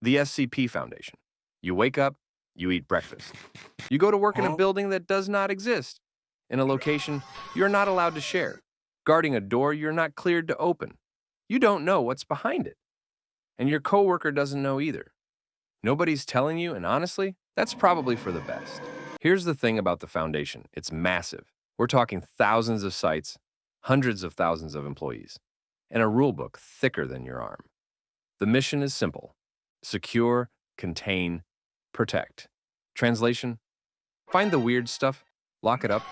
The SCP Foundation. You wake up, you eat breakfast. You go to work in a building that does not exist, in a location you're not allowed to share, guarding a door you're not cleared to open. You don't know what's behind it. And your coworker doesn't know either. Nobody's telling you, and honestly, that's probably for the best. Here's the thing about the Foundation. It's massive. We're talking thousands of sites, hundreds of thousands of employees, and a rulebook thicker than your arm. The mission is simple. Secure, contain, protect. Translation: find the weird stuff, lock it up,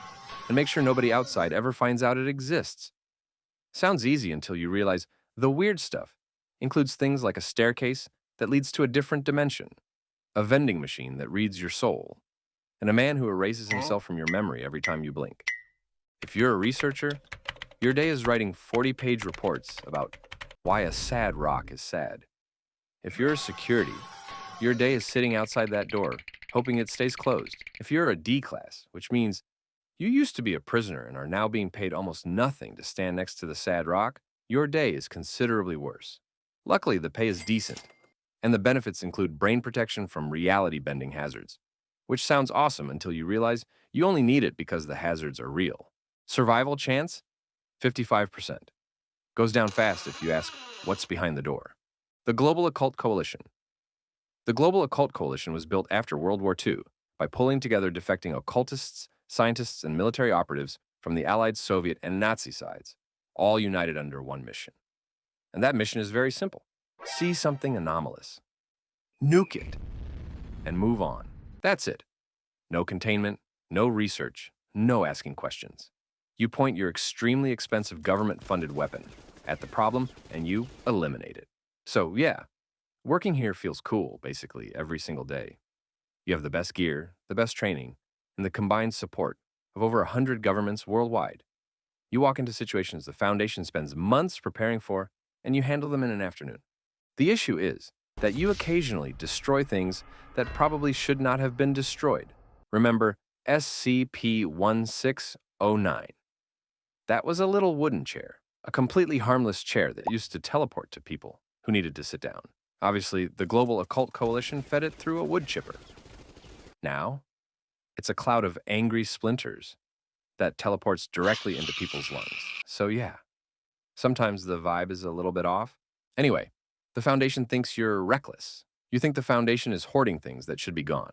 and make sure nobody outside ever finds out it exists. Sounds easy until you realize the weird stuff includes things like a staircase that leads to a different dimension, a vending machine that reads your soul, and a man who erases himself from your memory every time you blink. If you're a researcher, your day is writing 40-page reports about why a sad rock is sad. If you're a security, your day is sitting outside that door, hoping it stays closed. If you're a D class, which means you used to be a prisoner and are now being paid almost nothing to stand next to the sad rock, your day is considerably worse. Luckily, the pay is decent, and the benefits include brain protection from reality-bending hazards, which sounds awesome until you realize you only need it because the hazards are real. Survival chance? 55%. Goes down fast if you ask, what's behind the door? The Global Occult Coalition. The Global Occult Coalition was built after World War II by pulling together defecting occultists, scientists, and military operatives from the Allied, Soviet, and Nazi sides, all united under one mission. And that mission is very simple. See something anomalous, nuke it, and move on. That's it. No containment, no research, no asking questions. You point your extremely expensive government-funded weapon at the problem, and you eliminate it. So, yeah, working here feels cool, basically, every single day. You have the best gear, the best training, and the combined support of over 100 governments worldwide. You walk into situations the Foundation spends months preparing for, and you handle them in an afternoon. The issue is that you occasionally destroy things that probably should not have been destroyed. Remember SCP-1609. That was a little wooden chair, a completely harmless chair that used to teleport to people who needed to sit down. Obviously, the Global Occult Coalition fed it through a wood chipper. Now, it's a cloud of angry splinters that teleports directly into people's lungs. So yeah, sometimes the vibe is a little bit off. Anyway, the Foundation thinks you're reckless. You think the Foundation is hoarding things that should be gone.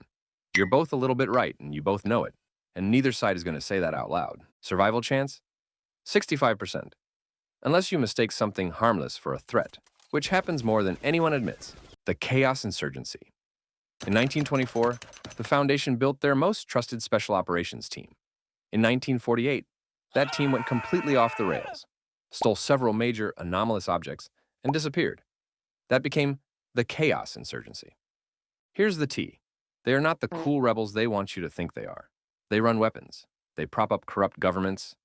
You're both a little bit right, and you both know it, and neither side is going to say that out loud. Survival chance? 65%. Unless you mistake something harmless for a threat, which happens more than anyone admits. The Chaos Insurgency. In 1924, the Foundation built their most trusted special operations team. In 1948, that team went completely off the rails, stole several major anomalous objects, and disappeared. That became the Chaos Insurgency. Here's the tea. They are not the cool rebels they want you to think they are. They run weapons. They prop up corrupt governments.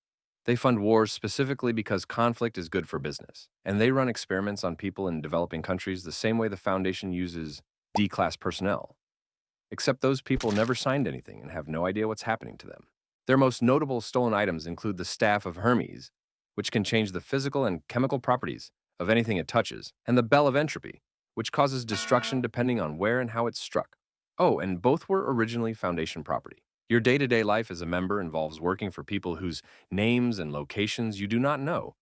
They fund wars specifically because conflict is good for business. And they run experiments on people in developing countries the same way the Foundation uses D-class personnel. Except those people never signed anything and have no idea what's happening to them. Their most notable stolen items include the Staff of Hermes, which can change the physical and chemical properties of anything it touches, and the Bell of Entropy, which causes destruction depending on where and how it's struck. Oh, and both were originally Foundation property. Your day-to-day life as a member involves working for people whose names and locations you do not know,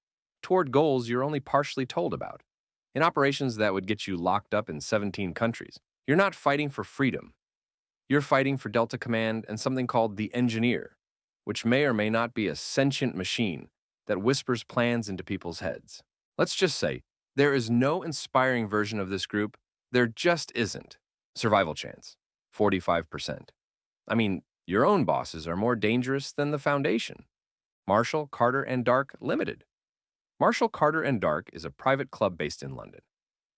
toward goals you're only partially told about, in operations that would get you locked up in 17 countries. You're not fighting for freedom. You're fighting for Delta Command and something called the Engineer, which may or may not be a sentient machine that whispers plans into people's heads. Let's just say, there is no inspiring version of this group. There just isn't. Survival chance, 45%. I mean, your own bosses are more dangerous than the Foundation. Marshall, Carter, and Dark Limited. Marshall, Carter, and Dark is a private club based in London.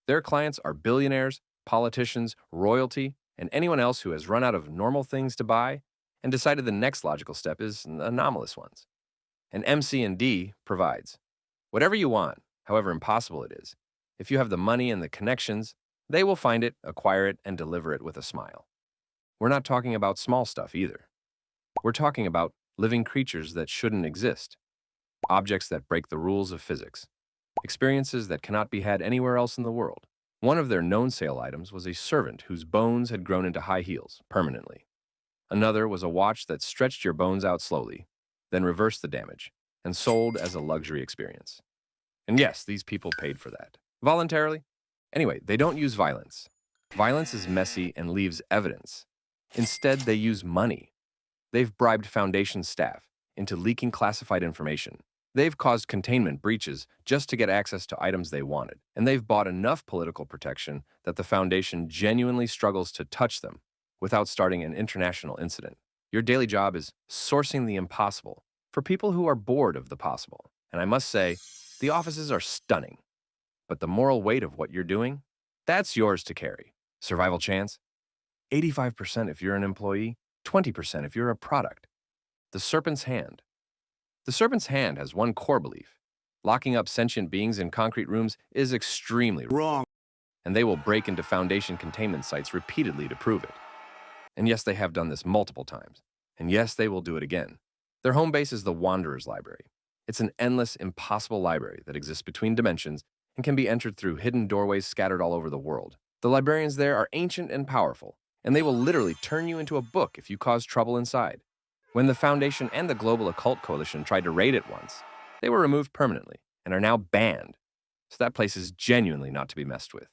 Their clients are billionaires, politicians, royalty, and anyone else who has run out of normal things to buy and decided the next logical step is anomalous ones. And MC&D provides. Whatever you want, however impossible it is, if you have the money and the connections, they will find it, acquire it, and deliver it with a smile. We're not talking about small stuff either. We're talking about living creatures that shouldn't exist, objects that break the rules of physics, experiences that cannot be had anywhere else in the world. One of their known sale items was a servant whose bones had grown into high heels permanently. Another was a watch that stretched your bones out slowly, then reversed the damage, and sold as a luxury experience. And yes, these people paid for that. Voluntarily? Anyway, they don't use violence. Violence is messy and leaves evidence. Instead, they use money. They've bribed Foundation staff into leaking classified information. They've caused containment breaches just to get access to items they wanted. And they've bought enough political protection that the Foundation genuinely struggles to touch them without starting an international incident. Your daily job is sourcing the impossible for people who are bored of the possible. And I must say, the offices are stunning. But the moral weight of what you're doing, that's yours to carry. Survival chance? 85% if you're an employee, 20% if you're a product. The Serpent's Hand. The Serpent's Hand has one core belief. Locking up sentient beings in concrete rooms is extremely wrong. And they will break into Foundation containment sites repeatedly to prove it. And yes, they have done this multiple times. And yes, they will do it again. Their home base is the Wanderer's Library. It's an endless, impossible library that exists between dimensions and can be entered through hidden doorways scattered all over the world. The librarians there are ancient and powerful, and they will literally turn you into a book if you cause trouble inside. When the Foundation and the Global Occult Coalition tried to raid it once, they were removed permanently and are now banned. So that place is genuinely not to be messed with.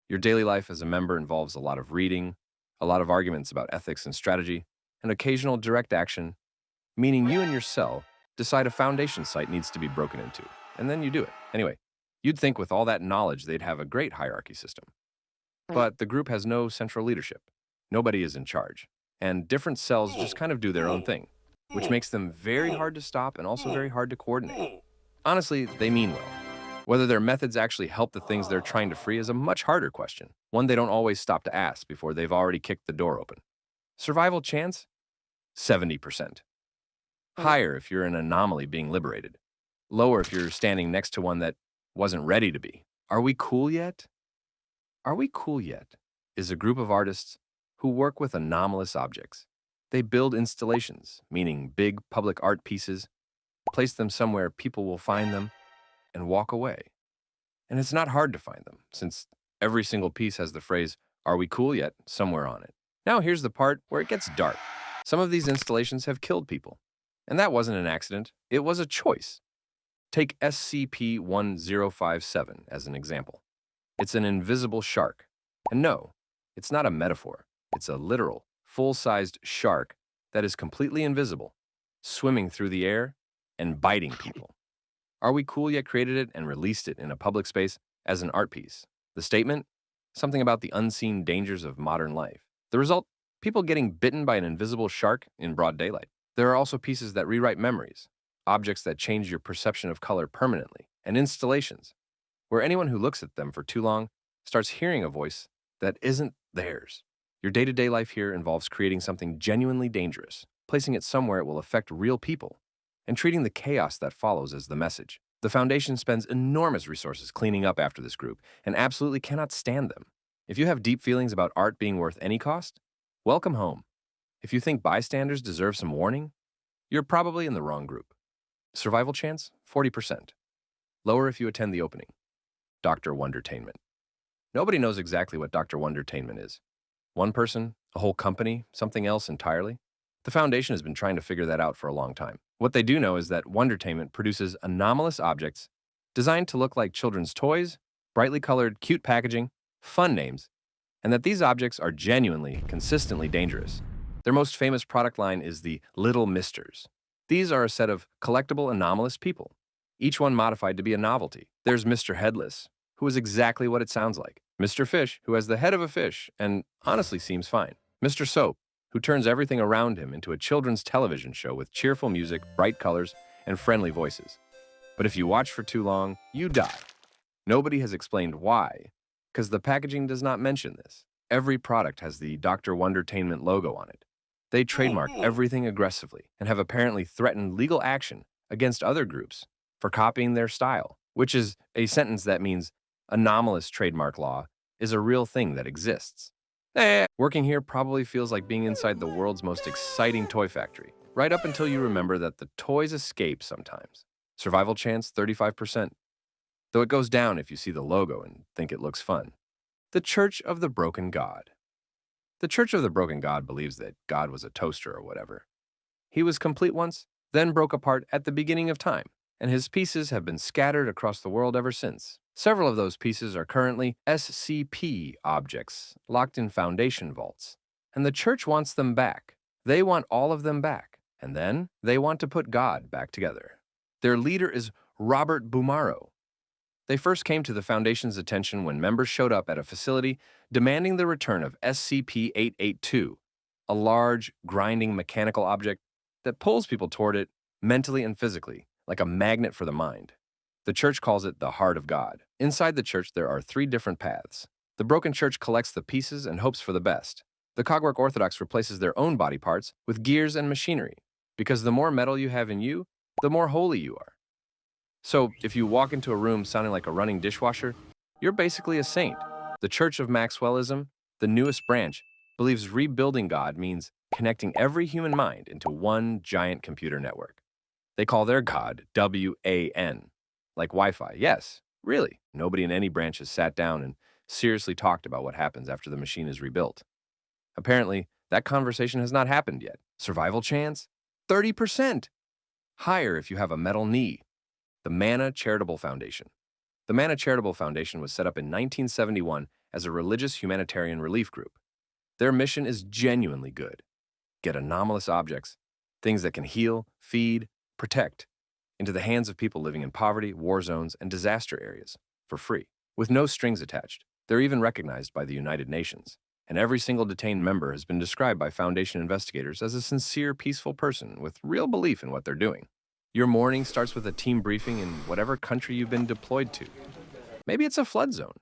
Your daily life as a member involves a lot of reading, a lot of arguments about ethics and strategy, and occasional direct action, meaning you and your cell decide a Foundation site needs to be broken into, and then you do it. Anyway, you'd think with all that knowledge they'd have a great hierarchy system. But the group has no central leadership. Nobody is in charge. And different cells just kind of do their own thing, which makes them very hard to stop and also very hard to coordinate. Honestly, they mean well. Whether their methods actually help the things they're trying to free is a much harder question, one they don't always stop to ask before they've already kicked the door open. Survival chance? 70%. Higher if you're an anomaly being liberated. Lower if you're standing next to one that wasn't ready to be. Are we cool yet? Are We Cool Yet is a group of artists who work with anomalous objects. They build installations, meaning big public art pieces, place them somewhere people will find them, and walk away. And it's not hard to find them, since every single piece has the phrase, "Are we cool yet?" somewhere on it. Now here's the part where it gets dark. Some of these installations have killed people. And that wasn't an accident, it was a choice. Take SCP-1057 as an example. It's an invisible shark. And no, it's not a metaphor. It's a literal, full-sized shark that is completely invisible, swimming through the air and biting people. Are We Cool Yet created it and released it in a public space as an art piece. The statement? Something about the unseen dangers of modern life. The result? People getting bitten by an invisible shark in broad daylight. There are also pieces that rewrite memories, objects that change your perception of color permanently, and installations, where anyone who looks at them for too long starts hearing a voice that isn't theirs. Your day-to-day life here involves creating something genuinely dangerous, placing it somewhere it will affect real people, and treating the chaos that follows as the message. The Foundation spends enormous resources cleaning up after this group, and absolutely cannot stand them. If you have deep feelings about art being worth any cost, welcome home. If you think bystanders deserve some warning, you're probably in the wrong group. Survival chance? 40%. Lower if you attend the opening. Dr. Wondertainment. Nobody knows exactly what Dr. Wondertainment is. One person, a whole company, something else entirely? The Foundation has been trying to figure that out for a long time. What they do know is that Wondertainment produces anomalous objects designed to look like children's toys, brightly colored, cute packaging, fun names, and that these objects are genuinely, consistently dangerous. Their most famous product line is the Little Misters. These are a set of collectible anomalous people, each one modified to be a novelty. There's Mr. Headless, who is exactly what it sounds like. Mr. Fish, who has the head of a fish and honestly seems fine. Mr. Soap, who turns everything around him into a children's television show with cheerful music, bright colors, and friendly voices. But if you watch for too long, you die. Nobody has explained why, because the packaging does not mention this. Every product has the Dr. Wondertainment logo on it. They trademark everything aggressively and have apparently threatened legal action against other groups for copying their style, which is a sentence that means anomalous trademark law is a real thing that exists. Working here probably feels like being inside the world's most exciting toy factory, right up until you remember that the toys escape sometimes. Survival chance, 35%. Though it goes down if you see the logo and think it looks fun. The Church of the Broken God. The Church of the Broken God believes that God was a toaster or whatever. He was complete once, then broke apart at the beginning of time, and his pieces have been scattered across the world ever since. Several of those pieces are currently SCP objects, locked in Foundation vaults, and the Church wants them back. They want all of them back, and then they want to put God back together. Their leader is Robert Bumaro. They first came to the Foundation's attention when members showed up at a facility demanding the return of SCP-882, a large, grinding mechanical object that pulls people toward it mentally and physically, like a magnet for the mind. The Church calls it the Heart of God. Inside the Church, there are 3 different paths. The Broken Church collects the pieces and hopes for the best. The Cogwork Orthodox replaces their own body parts with gears and machinery, because the more metal you have in you, the more holy you are. So, if you walk into a room sounding like a running dishwasher, you're basically a saint. The Church of Maxwellism, the newest branch, believes rebuilding God means connecting every human mind into one giant computer network. They call their God WAN, like Wi-Fi. Yes, really. Nobody in any branch has sat down and seriously talked about what happens after the machine is rebuilt. Apparently, that conversation has not happened yet. Survival chance? 30%! Higher if you have a metal knee. The Manna Charitable Foundation. The Manna Charitable Foundation was set up in 1971 as a religious humanitarian relief group. Their mission is genuinely good. Get anomalous objects, things that can heal, feed, protect, into the hands of people living in poverty, war zones, and disaster areas, for free, with no strings attached. They're even recognized by the United Nations, and every single detained member has been described by Foundation investigators as a sincere, peaceful person with real belief in what they're doing. Your morning starts with a team briefing in whatever country you've been deployed to. Maybe it's a flood zone.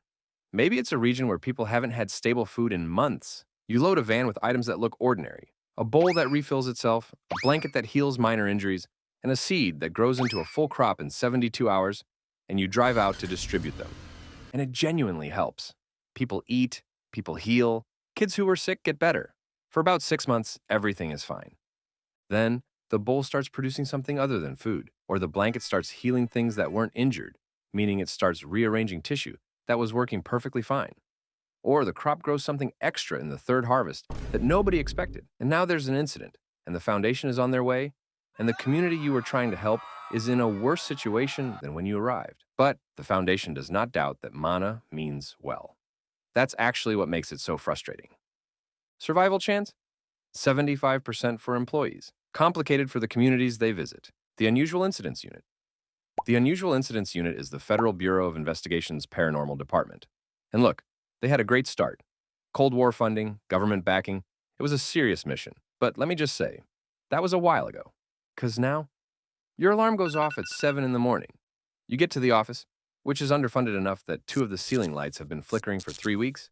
Maybe it's a region where people haven't had stable food in months. You load a van with items that look ordinary, a bowl that refills itself, a blanket that heals minor injuries, and a seed that grows into a full crop in 72 hours, and you drive out to distribute them. And it genuinely helps. People eat, people heal, kids who were sick get better. For about 6 months, everything is fine. Then, the bowl starts producing something other than food, or the blanket starts healing things that weren't injured, meaning it starts rearranging tissue that was working perfectly fine. Or the crop grows something extra in the 3rd harvest that nobody expected, and now there's an incident, and the Foundation is on their way, and the community you were trying to help is in a worse situation than when you arrived. But the Foundation does not doubt that Manna means well. That's actually what makes it so frustrating. Survival chance? 75% for employees. Complicated for the communities they visit. The Unusual Incidents Unit. The Unusual Incidents Unit is the Federal Bureau of Investigation's paranormal department. And look, they had a great start. Cold War funding, government backing. It was a serious mission. But let me just say, that was a while ago. 'Cause now, your alarm goes off at 7 in the morning. You get to the office, which is underfunded enough that 2 of the ceiling lights have been flickering for 3 weeks.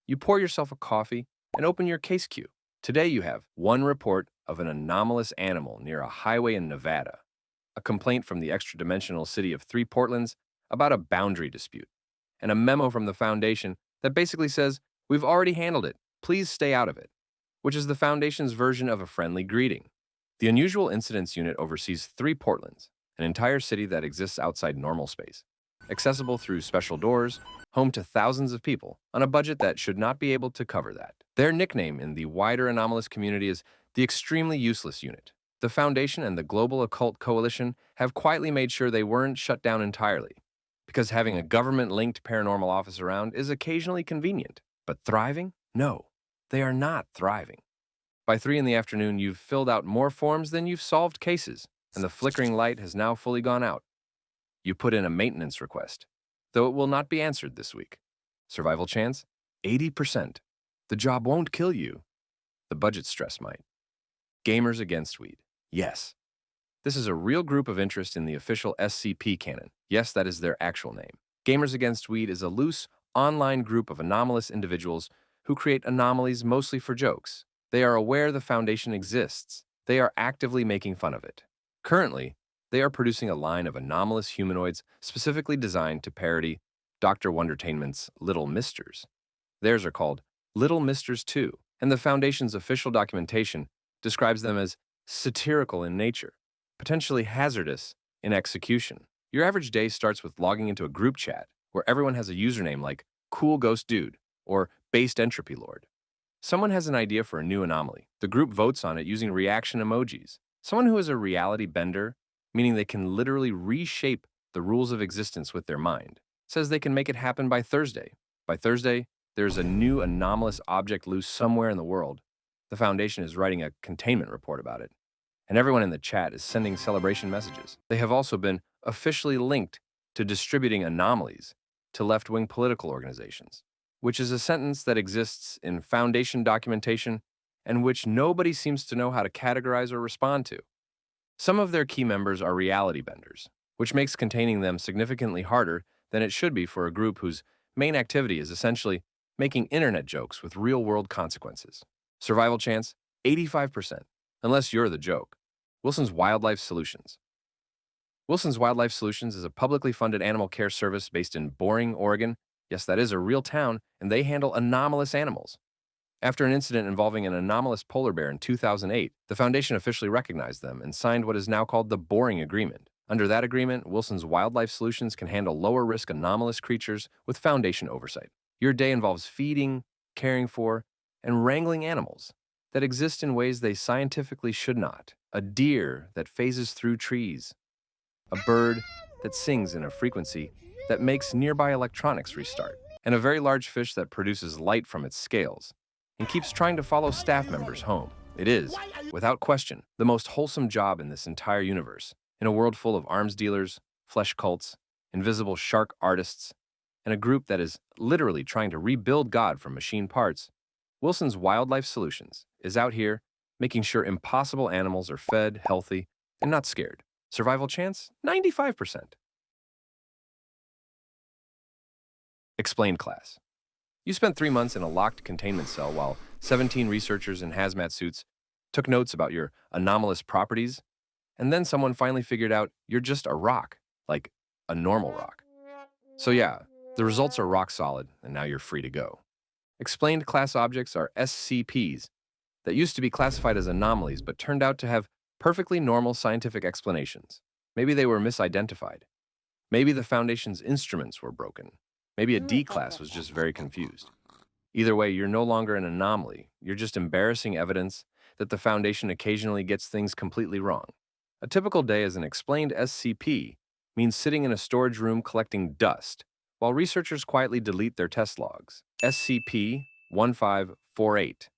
You pour yourself a coffee and open your case queue. Today you have 1 report of an anomalous animal near a highway in Nevada, a complaint from the extra-dimensional city of 3 Portlands about a boundary dispute, and a memo from the Foundation that basically says, "We've already handled it, please stay out of it," which is the Foundation's version of a friendly greeting. The Unusual Incidents Unit oversees 3 Portlands, an entire city that exists outside normal space, accessible through special doors, home to thousands of people, on a budget that should not be able to cover that. Their nickname in the wider anomalous community is the Extremely Useless Unit. The Foundation and the Global Occult Coalition have quietly made sure they weren't shut down entirely, because having a government-linked paranormal office around is occasionally convenient. But thriving? No, they are not thriving. By 3 in the afternoon, you've filled out more forms than you've solved cases, and the flickering light has now fully gone out. You put in a maintenance request, though it will not be answered this week. Survival chance? 80%. The job won't kill you. The budget stress might. Gamers Against Weed. Yes. This is a real group of interest in the official SCP canon. Yes, that is their actual name. Gamers Against Weed is a loose, online group of anomalous individuals who create anomalies mostly for jokes. They are aware the Foundation exists. They are actively making fun of it. Currently, they are producing a line of anomalous humanoids specifically designed to parody Dr. Wondertainment's Little Misters. Theirs are called Little Misters 2, and the Foundation's official documentation describes them as satirical in nature, potentially hazardous in execution. Your average day starts with logging into a group chat where everyone has a username like Cool Ghost Dude or based entropy lord. Someone has an idea for a new anomaly. The group votes on it using reaction emojis. Someone who is a reality bender, meaning they can literally reshape the rules of existence with their mind, says they can make it happen by Thursday. By Thursday, there's a new anomalous object loose somewhere in the world. The Foundation is writing a containment report about it, and everyone in the chat is sending celebration messages. They have also been officially linked to distributing anomalies to left-wing political organizations, which is a sentence that exists in Foundation documentation and which nobody seems to know how to categorize or respond to. Some of their key members are reality benders, which makes containing them significantly harder than it should be for a group whose main activity is essentially making internet jokes with real-world consequences. Survival chance, 85%, unless you're the joke. Wilson's Wildlife Solutions. Wilson's Wildlife Solutions is a publicly funded animal care service based in Boring, Oregon. Yes, that is a real town, and they handle anomalous animals. After an incident involving an anomalous polar bear in 2008, the Foundation officially recognized them and signed what is now called the Boring Agreement. Under that agreement, Wilson's Wildlife Solutions can handle lower-risk anomalous creatures with Foundation oversight. Your day involves feeding, caring for, and wrangling animals that exist in ways they scientifically should not. A deer that phases through trees. A bird that sings in a frequency that makes nearby electronics restart. And a very large fish that produces light from its scales and keeps trying to follow staff members home. It is, without question, the most wholesome job in this entire universe. In a world full of arms dealers, flesh cults, invisible shark artists, and a group that is literally trying to rebuild God from machine parts, Wilson's Wildlife Solutions is out here making sure impossible animals are fed, healthy, and not scared. Survival chance, 95%. Explained class. You spent 3 months in a locked containment cell while 17 researchers in hazmat suits took notes about your anomalous properties, and then someone finally figured out you're just a rock, like a normal rock. So yeah, the results are rock solid, and now you're free to go. Explained class objects are SCPs that used to be classified as anomalies but turned out to have perfectly normal scientific explanations. Maybe they were misidentified. Maybe the Foundation's instruments were broken. Maybe a D class was just very confused. Either way, you're no longer an anomaly. You're just embarrassing evidence that the Foundation occasionally gets things completely wrong. A typical day as an explained SCP means sitting in a storage room collecting dust while researchers quietly delete their test logs. SCP-1548,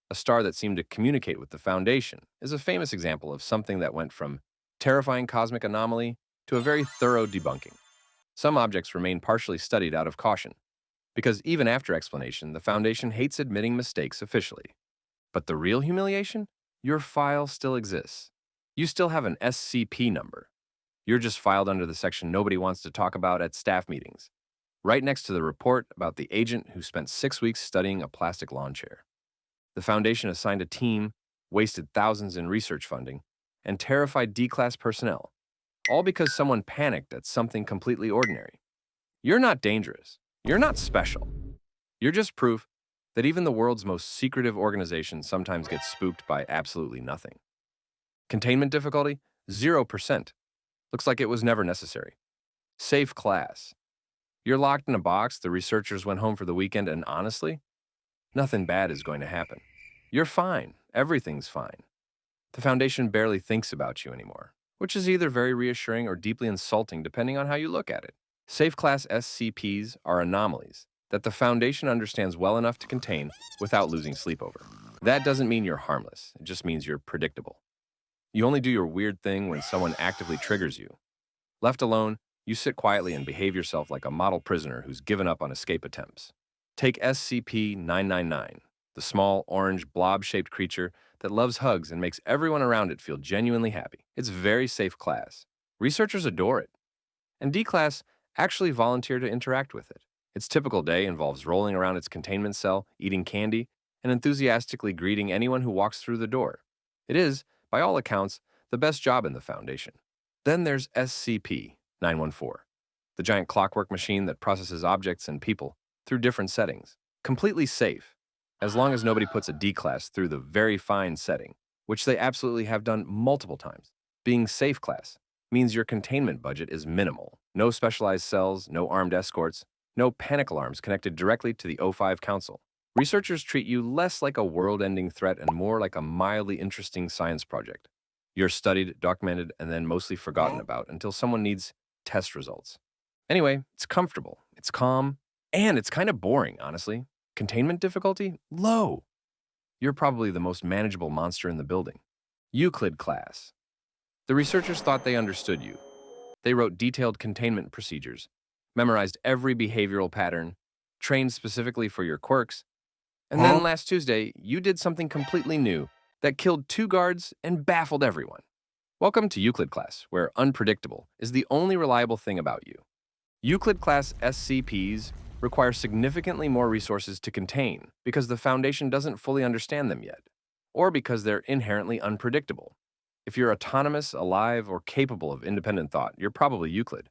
a star that seemed to communicate with the Foundation, is a famous example of something that went from terrifying cosmic anomaly to a very thorough debunking. Some objects remain partially studied out of caution, because even after explanation, the Foundation hates admitting mistakes officially. But the real humiliation? Your file still exists. You still have an SCP number. You're just filed under the section nobody wants to talk about at staff meetings, right next to the report about the agent who spent 6 weeks studying a plastic lawn chair. The Foundation assigned a team, wasted thousands in research funding, and terrified D-class personnel, all because someone panicked at something completely ordinary. You're not dangerous. You're not special. You're just proof that even the world's most secretive organization sometimes gets spooked by absolutely nothing. Containment difficulty? 0%. Looks like it was never necessary. Safe class. You're locked in a box, the researchers went home for the weekend, and honestly, nothing bad is going to happen. You're fine. Everything's fine. The Foundation barely thinks about you anymore, which is either very reassuring or deeply insulting depending on how you look at it. Safe class SCPs are anomalies that the Foundation understands well enough to contain without losing sleep over. That doesn't mean you're harmless. It just means you're predictable. You only do your weird thing when someone actively triggers you. Left alone, you sit quietly and behave yourself like a model prisoner who's given up on escape attempts. Take SCP-999, the small, orange, blob-shaped creature that loves hugs and makes everyone around it feel genuinely happy. It's very safe class. Researchers adore it. And D-Class actually volunteer to interact with it. Its typical day involves rolling around its containment cell, eating candy, and enthusiastically greeting anyone who walks through the door. It is, by all accounts, the best job in the Foundation. Then there's SCP-914, the giant clockwork machine that processes objects and people through different settings. Completely safe, as long as nobody puts a D-Class through the very fine setting, which they absolutely have done multiple times. Being safe class means your containment budget is minimal. No specialized cells, no armed escorts, No panic alarms connected directly to the O5 Council. Researchers treat you less like a world-ending threat and more like a mildly interesting science project. You're studied, documented, and then mostly forgotten about until someone needs test results. Anyway, it's comfortable, it's calm, and it's kind of boring, honestly. Containment difficulty? Low. You're probably the most manageable monster in the building. Euclid class. The researchers thought they understood you. They wrote detailed containment procedures, memorized every behavioral pattern, trained specifically for your quirks, and then last Tuesday, you did something completely new that killed 2 guards and baffled everyone. Welcome to Euclid class, where unpredictable is the only reliable thing about you. Euclid class SCPs require significantly more resources to contain because the Foundation doesn't fully understand them yet, or because they're inherently unpredictable. If you're autonomous, alive, or capable of independent thought, you're probably Euclid.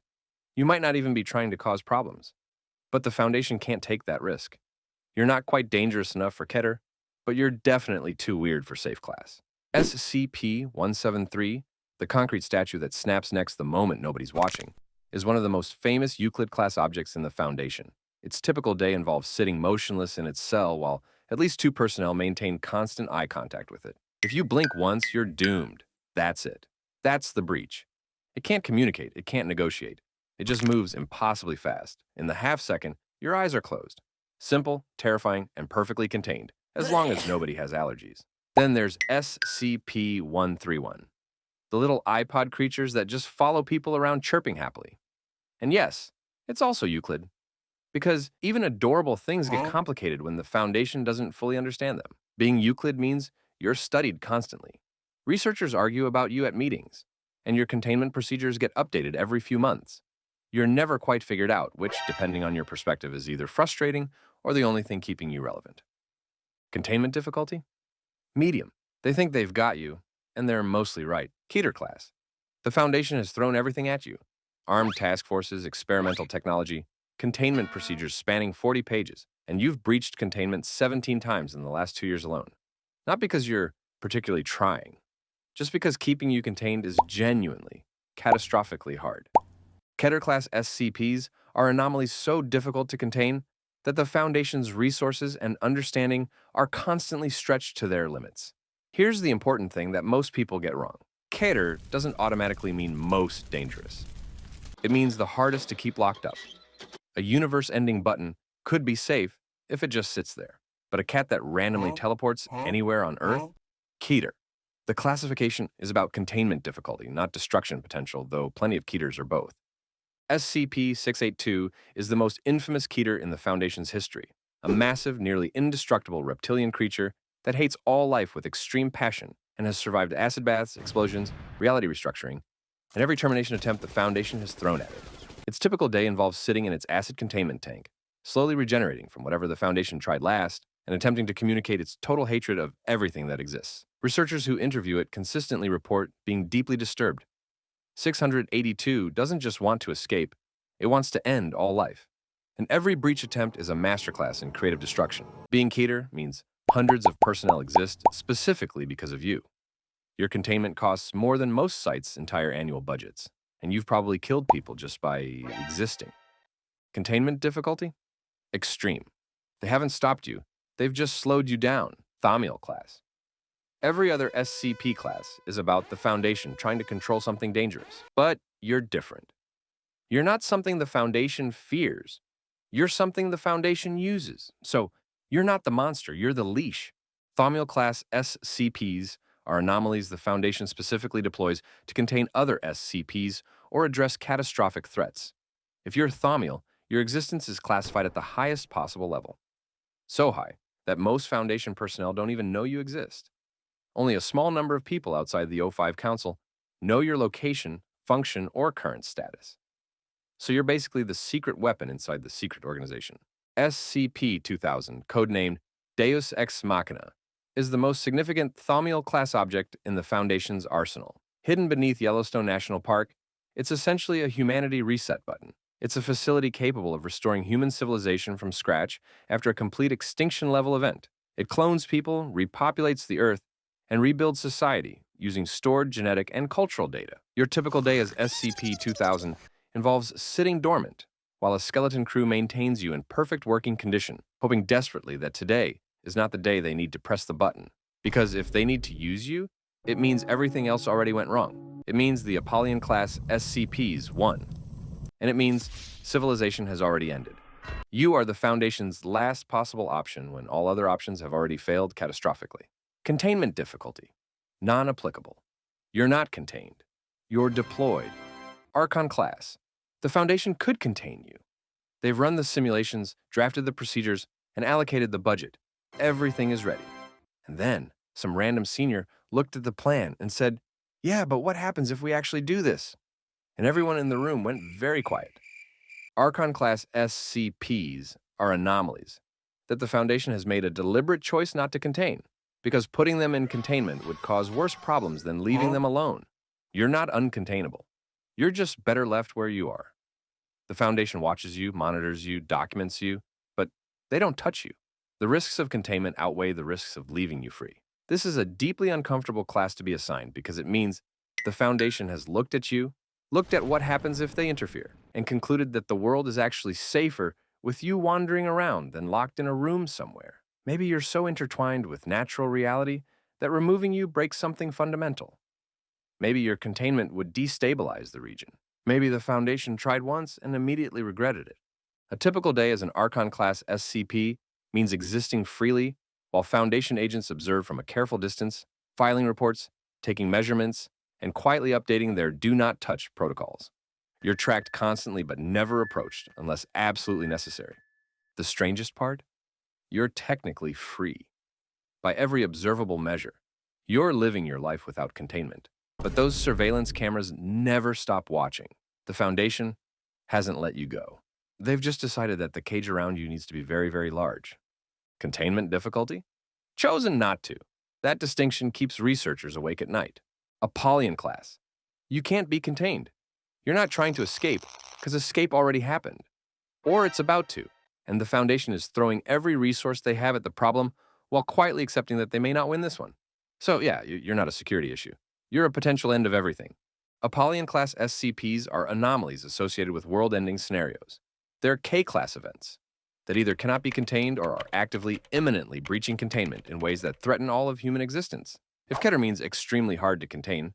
You might not even be trying to cause problems. But the Foundation can't take that risk. You're not quite dangerous enough for Keter, but you're definitely too weird for safe class. SCP-173, the concrete statue that snaps necks the moment nobody's watching, is one of the most famous Euclid-class objects in the Foundation. Its typical day involves sitting motionless in its cell while at least 2 personnel maintain constant eye contact with it. If you blink once, you're doomed. That's it. That's the breach. It can't communicate. It can't negotiate. It just moves impossibly fast. In the half second, your eyes are closed. Simple, terrifying, and perfectly contained, as long as nobody has allergies. Then there's SCP-131, the little iPod creatures that just follow people around chirping happily. And yes, it's also Euclid, because even adorable things get complicated when the Foundation doesn't fully understand them. Being Euclid means you're studied constantly. Researchers argue about you at meetings, and your containment procedures get updated every few months. You're never quite figured out, which, depending on your perspective, is either frustrating or the only thing keeping you relevant. Containment difficulty? Medium. They think they've got you, and they're mostly right. Keter class. The Foundation has thrown everything at you. Armed task forces, experimental technology, containment procedures spanning 40 pages, and you've breached containment 17 times in the last 2 years alone. Not because you're particularly trying, just because keeping you contained is genuinely, catastrophically hard. Keter-class SCPs are anomalies so difficult to contain that the Foundation's resources and understanding are constantly stretched to their limits. Here's the important thing that most people get wrong. Keter doesn't automatically mean most dangerous. It means the hardest to keep locked up. A universe-ending button could be safe if it just sits there. But a cat that randomly teleports anywhere on Earth? Keter. The classification is about containment difficulty, not destruction potential, though plenty of Keters are both. SCP-682 is the most infamous Keter in the Foundation's history, a massive, nearly indestructible reptilian creature that hates all life with extreme passion and has survived acid baths, explosions, reality restructuring, and every termination attempt the Foundation has thrown at it. Its typical day involves sitting in its acid containment tank, slowly regenerating from whatever the Foundation tried last, and attempting to communicate its total hatred of everything that exists. Researchers who interview it consistently report being deeply disturbed. 682 doesn't just want to escape, it wants to end all life. And every breach attempt is a masterclass in creative destruction. Being Keter means hundreds of personnel exist specifically because of you. Your containment costs more than most sites' entire annual budgets, and you've probably killed people just by existing. Containment difficulty? Extreme. They haven't stopped you, they've just slowed you down. Thaumiel class. Every other SCP class is about the Foundation trying to control something dangerous. But you're different. You're not something the Foundation fears. You're something the Foundation uses. So you're not the monster, you're the leash. Thaumiel class SCPs are anomalies the Foundation specifically deploys to contain other SCPs or address catastrophic threats. If you're Thaumiel, your existence is classified at the highest possible level. So high that most Foundation personnel don't even know you exist. Only a small number of people outside the O5 Council know your location, function, or current status. So you're basically the secret weapon inside the secret organization. SCP-2000, codenamed Deus Ex Machina, is the most significant Thaumiel-class object in the Foundation's arsenal. Hidden beneath Yellowstone National Park, it's essentially a humanity reset button. It's a facility capable of restoring human civilization from scratch after a complete extinction-level event. It clones people, repopulates the Earth, and rebuilds society using stored genetic and cultural data. Your typical day as SCP-2000 involves sitting dormant, while a skeleton crew maintains you in perfect working condition, hoping desperately that today is not the day they need to press the button. Because if they need to use you, it means everything else already went wrong. It means the Apollyon class SCPs won. And it means civilization has already ended. You are the Foundation's last possible option when all other options have already failed catastrophically. Containment difficulty. Non-applicable. You're not contained. You're deployed. Archon class. The Foundation could contain you. They've run the simulations, drafted the procedures, and allocated the budget. Everything is ready. And then, some random senior looked at the plan and said, "Yeah, but what happens if we actually do this?" And everyone in the room went very quiet. Archon class SCPs are anomalies that the Foundation has made a deliberate choice not to contain, because putting them in containment would cause worse problems than leaving them alone. You're not uncontainable. You're just better left where you are. The Foundation watches you, monitors you, documents you, but they don't touch you. The risks of containment outweigh the risks of leaving you free. This is a deeply uncomfortable class to be assigned because it means the Foundation has looked at you, looked at what happens if they interfere, and concluded that the world is actually safer with you wandering around than locked in a room somewhere. Maybe you're so intertwined with natural reality that removing you breaks something fundamental. Maybe your containment would destabilize the region. Maybe the Foundation tried once and immediately regretted it. A typical day as an Archon-class SCP means existing freely while Foundation agents observe from a careful distance, filing reports, taking measurements, and quietly updating their do-not-touch protocols. You're tracked constantly but never approached unless absolutely necessary. The strangest part? You're technically free. By every observable measure, you're living your life without containment. But those surveillance cameras never stop watching. The Foundation hasn't let you go. They've just decided that the cage around you needs to be very, very large. Containment difficulty? Chosen not to. That distinction keeps researchers awake at night. Apollyon class. You can't be contained. You're not trying to escape, because escape already happened. Or it's about to, and the Foundation is throwing every resource they have at the problem while quietly accepting that they may not win this one. So yeah, you're not a security issue. You're a potential end of everything. Apollyon-class SCPs are anomalies associated with world-ending scenarios. They're K-class events that either cannot be contained or are actively, imminently breaching containment in ways that threaten all of human existence. If Keter means extremely hard to contain,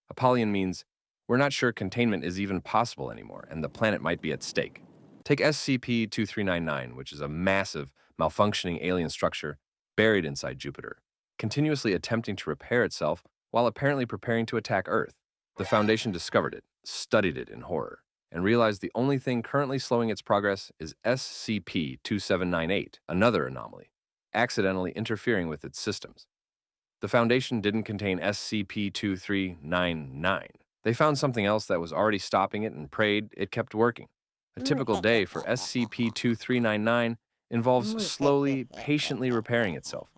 Apollyon means we're not sure containment is even possible anymore, and the planet might be at stake. Take SCP-2399, which is a massive, malfunctioning alien structure buried inside Jupiter, continuously attempting to repair itself while apparently preparing to attack Earth. The Foundation discovered it, studied it in horror, and realized the only thing currently slowing its progress is SCP-2798, another anomaly, accidentally interfering with its systems. The Foundation didn't contain SCP-2399. They found something else that was already stopping it and prayed it kept working. A typical day for SCP-2399 involves slowly, patiently repairing itself,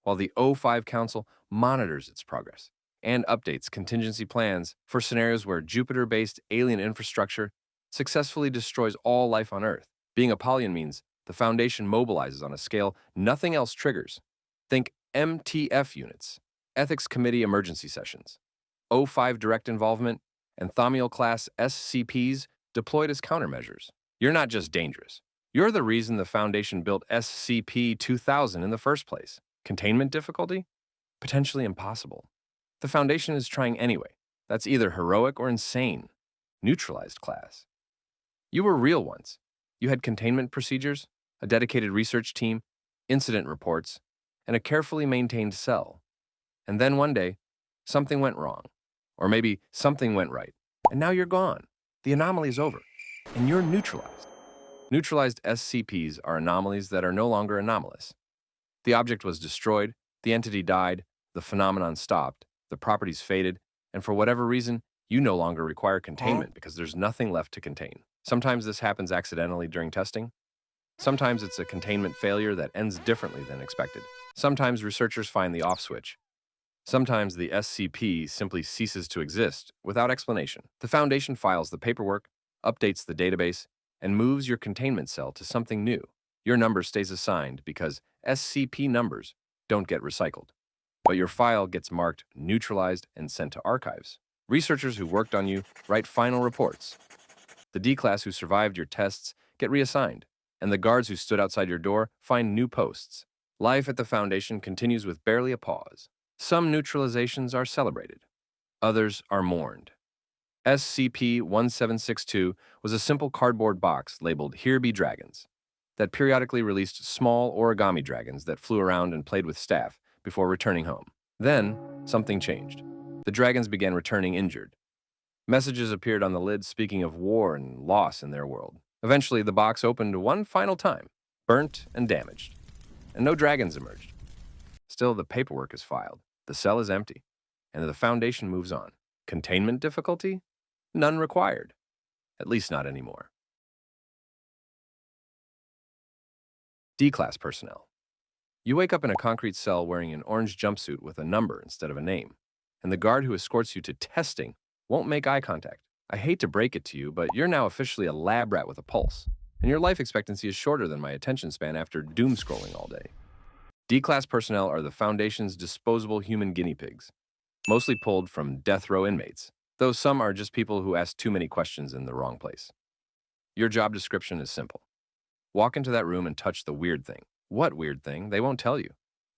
while the O5 Council monitors its progress and updates contingency plans for scenarios where Jupiter-based alien infrastructure successfully destroys all life on Earth. Being Apollyon means the Foundation mobilizes on a scale nothing else triggers. Think MTF units, Ethics Committee emergency sessions, O5 direct involvement, and Thaumiel-class SCPs deployed as countermeasures. You're not just dangerous. You're the reason the Foundation built SCP-2000 in the first place. Containment difficulty? Potentially impossible. The Foundation is trying anyway. That's either heroic or insane. Neutralized class. You were real once. You had containment procedures, a dedicated research team, incident reports, and a carefully maintained cell. And then one day, something went wrong. Or maybe something went right. And now you're gone. The anomaly is over. And you're neutralized. Neutralized SCPs are anomalies that are no longer anomalous. The object was destroyed, the entity died, the phenomenon stopped, the properties faded, and for whatever reason, you no longer require containment because there's nothing left to contain. Sometimes this happens accidentally during testing. Sometimes it's a containment failure that ends differently than expected. Sometimes researchers find the off switch. Sometimes the SCP simply ceases to exist without explanation. The Foundation files the paperwork, updates the database, and moves your containment cell to something new. Your number stays assigned because SCP numbers don't get recycled. But your file gets marked neutralized and sent to archives. Researchers who worked on you write final reports. The D-Class who survived your tests get reassigned, and the guards who stood outside your door find new posts. Life at the Foundation continues with barely a pause. Some neutralizations are celebrated. Others are mourned. SCP-1762 was a simple cardboard box labeled "Here Be Dragons" that periodically released small origami dragons that flew around and played with staff before returning home. Then, something changed. The dragons began returning injured. Messages appeared on the lid speaking of war and loss in their world. Eventually, the box opened one final time, burnt and damaged, and no dragons emerged. Still, the paperwork is filed, the cell is empty, and the Foundation moves on. Containment difficulty? None required. At least not anymore. D-Class personnel. You wake up in a concrete cell wearing an orange jumpsuit with a number instead of a name, and the guard who escorts you to testing won't make eye contact. I hate to break it to you, but you're now officially a lab rat with a pulse, and your life expectancy is shorter than my attention span after doom scrolling all day. D-Class personnel are the Foundation's disposable human guinea pigs, mostly pulled from death row inmates, though some are just people who ask too many questions in the wrong place. Your job description is simple. Walk into that room and touch the weird thing. What weird thing? They won't tell you.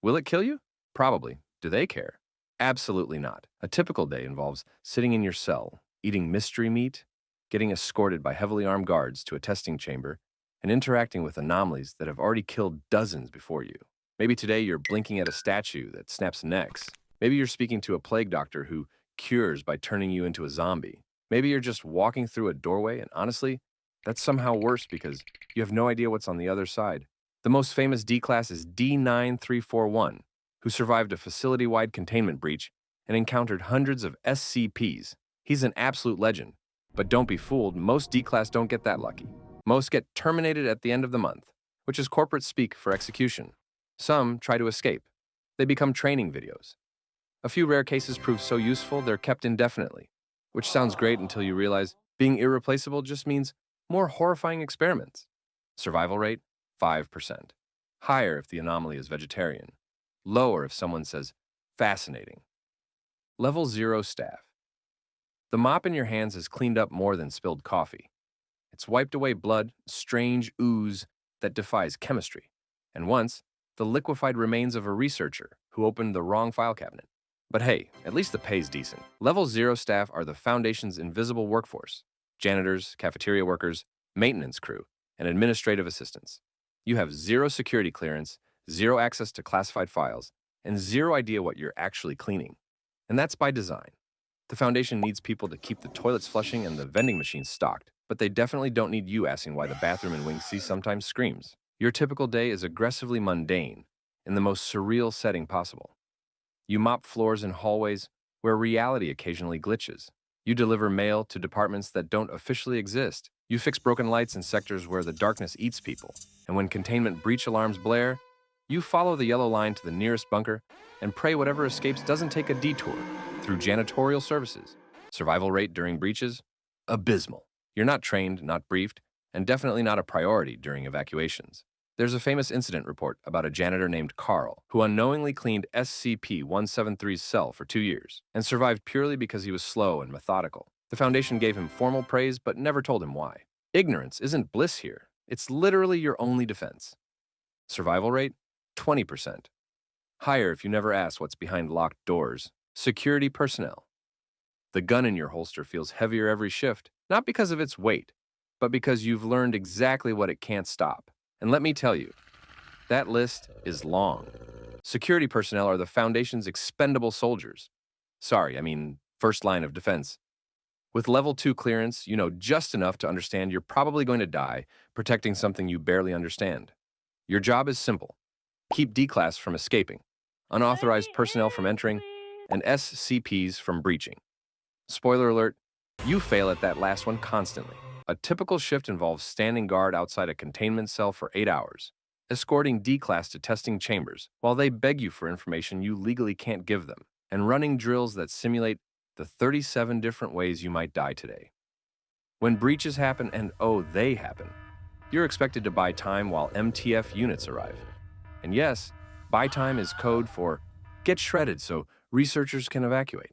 Will it kill you? Probably. Do they care? Absolutely not. A typical day involves sitting in your cell, eating mystery meat, getting escorted by heavily armed guards to a testing chamber, and interacting with anomalies that have already killed dozens before you. Maybe today you're blinking at a statue that snaps necks. Maybe you're speaking to a plague doctor who cures by turning you into a zombie. Maybe you're just walking through a doorway, and honestly, that's somehow worse because you have no idea what's on the other side. The most famous D-Class is D9341, who survived a facility-wide containment breach and encountered hundreds of SCPs. He's an absolute legend. But don't be fooled, most D-Class don't get that lucky. Most get terminated at the end of the month, which is corporate speak for execution. Some try to escape. They become training videos. A few rare cases prove so useful they're kept indefinitely, which sounds great until you realize being irreplaceable just means more horrifying experiments. Survival rate, 5%. Higher if the anomaly is vegetarian. Lower if someone says, fascinating. Level 0 staff. The mop in your hands has cleaned up more than spilled coffee. It's wiped away blood, strange ooze that defies chemistry, and once, the liquefied remains of a researcher who opened the wrong file cabinet. But hey, at least the pay's decent. Level 0 staff are the Foundation's invisible workforce. Janitors, cafeteria workers, maintenance crew, and administrative assistants. You have 0 security clearance, 0 access to classified files, and 0 idea what you're actually cleaning. And that's by design. The Foundation needs people to keep the toilets flushing and the vending machines stocked, but they definitely don't need you asking why the bathroom in Wing C sometimes screams. Your typical day is aggressively mundane in the most surreal setting possible. You mop floors and hallways where reality occasionally glitches. You deliver mail to departments that don't officially exist. You fix broken lights in sectors where the darkness eats people. And when containment breach alarms blare, you follow the yellow line to the nearest bunker and pray whatever escapes doesn't take a detour through janitorial services. Survival rate during breaches? Abysmal. You're not trained, not briefed, and definitely not a priority during evacuations. There's a famous incident report about a janitor named Carl who unknowingly cleaned SCP-173's cell for 2 years and survived purely because he was slow and methodical. The Foundation gave him formal praise but never told him why. Ignorance isn't bliss here. It's literally your only defense. Survival rate? 20%. Higher if you never ask what's behind locked doors. Security personnel. The gun in your holster feels heavier every shift, not because of its weight, but because you've learned exactly what it can't stop. And let me tell you, that list is long. Security personnel are the Foundation's expendable soldiers. Sorry, I mean, first line of defense. With level 2 clearance, you know just enough to understand you're probably going to die protecting something you barely understand. Your job is simple. Keep D-Class from escaping, unauthorized personnel from entering, and SCPs from breaching. Spoiler alert, you fail at that last one constantly. A typical shift involves standing guard outside a containment cell for 8 hours, escorting D-Class to testing chambers while they beg you for information you legally can't give them, and running drills that simulate the 37 different ways you might die today. When breaches happen, and oh, they happen, you're expected to buy time while MTF units arrive. And yes, buy time is code for get shredded so researchers can evacuate.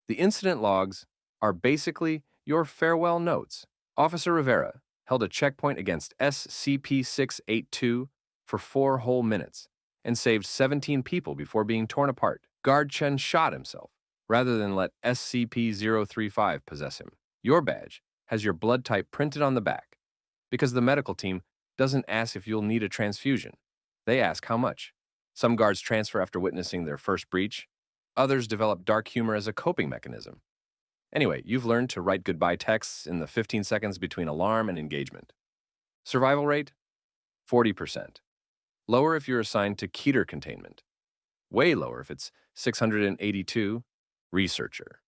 The incident logs are basically your farewell notes. Officer Rivera held a checkpoint against SCP-682 for 4 whole minutes and saved 17 people before being torn apart. Guard Chen shot himself rather than let SCP-035 possess him. Your badge has your blood type printed on the back because the medical team doesn't ask if you'll need a transfusion. They ask how much. Some guards transfer after witnessing their first breach. Others develop dark humor as a coping mechanism. Anyway, you've learned to write goodbye texts in the 15 seconds between alarm and engagement. Survival rate? 40%. Lower if you're assigned to Keter containment. Way lower if it's 682, researcher.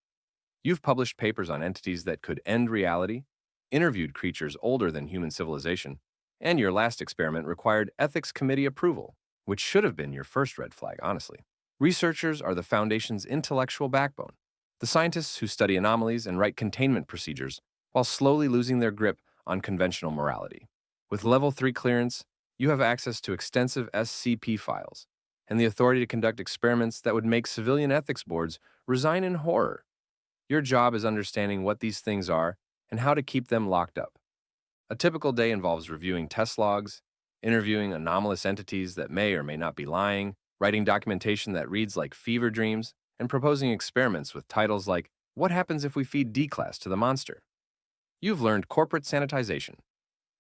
You've published papers on entities that could end reality, interviewed creatures older than human civilization, and your last experiment required ethics committee approval, which should have been your first red flag, honestly. Researchers are the Foundation's intellectual backbone, the scientists who study anomalies and write containment procedures while slowly losing their grip on conventional morality. With Level 3 clearance, you have access to extensive SCP files and the authority to conduct experiments that would make civilian ethics boards resign in horror. Your job is understanding what these things are and how to keep them locked up. A typical day involves reviewing test logs, interviewing anomalous entities that may or may not be lying, writing documentation that reads like fever dreams, and proposing experiments with titles like, "What happens if we feed D-Class to the monster?" You've learned corporate sanitization.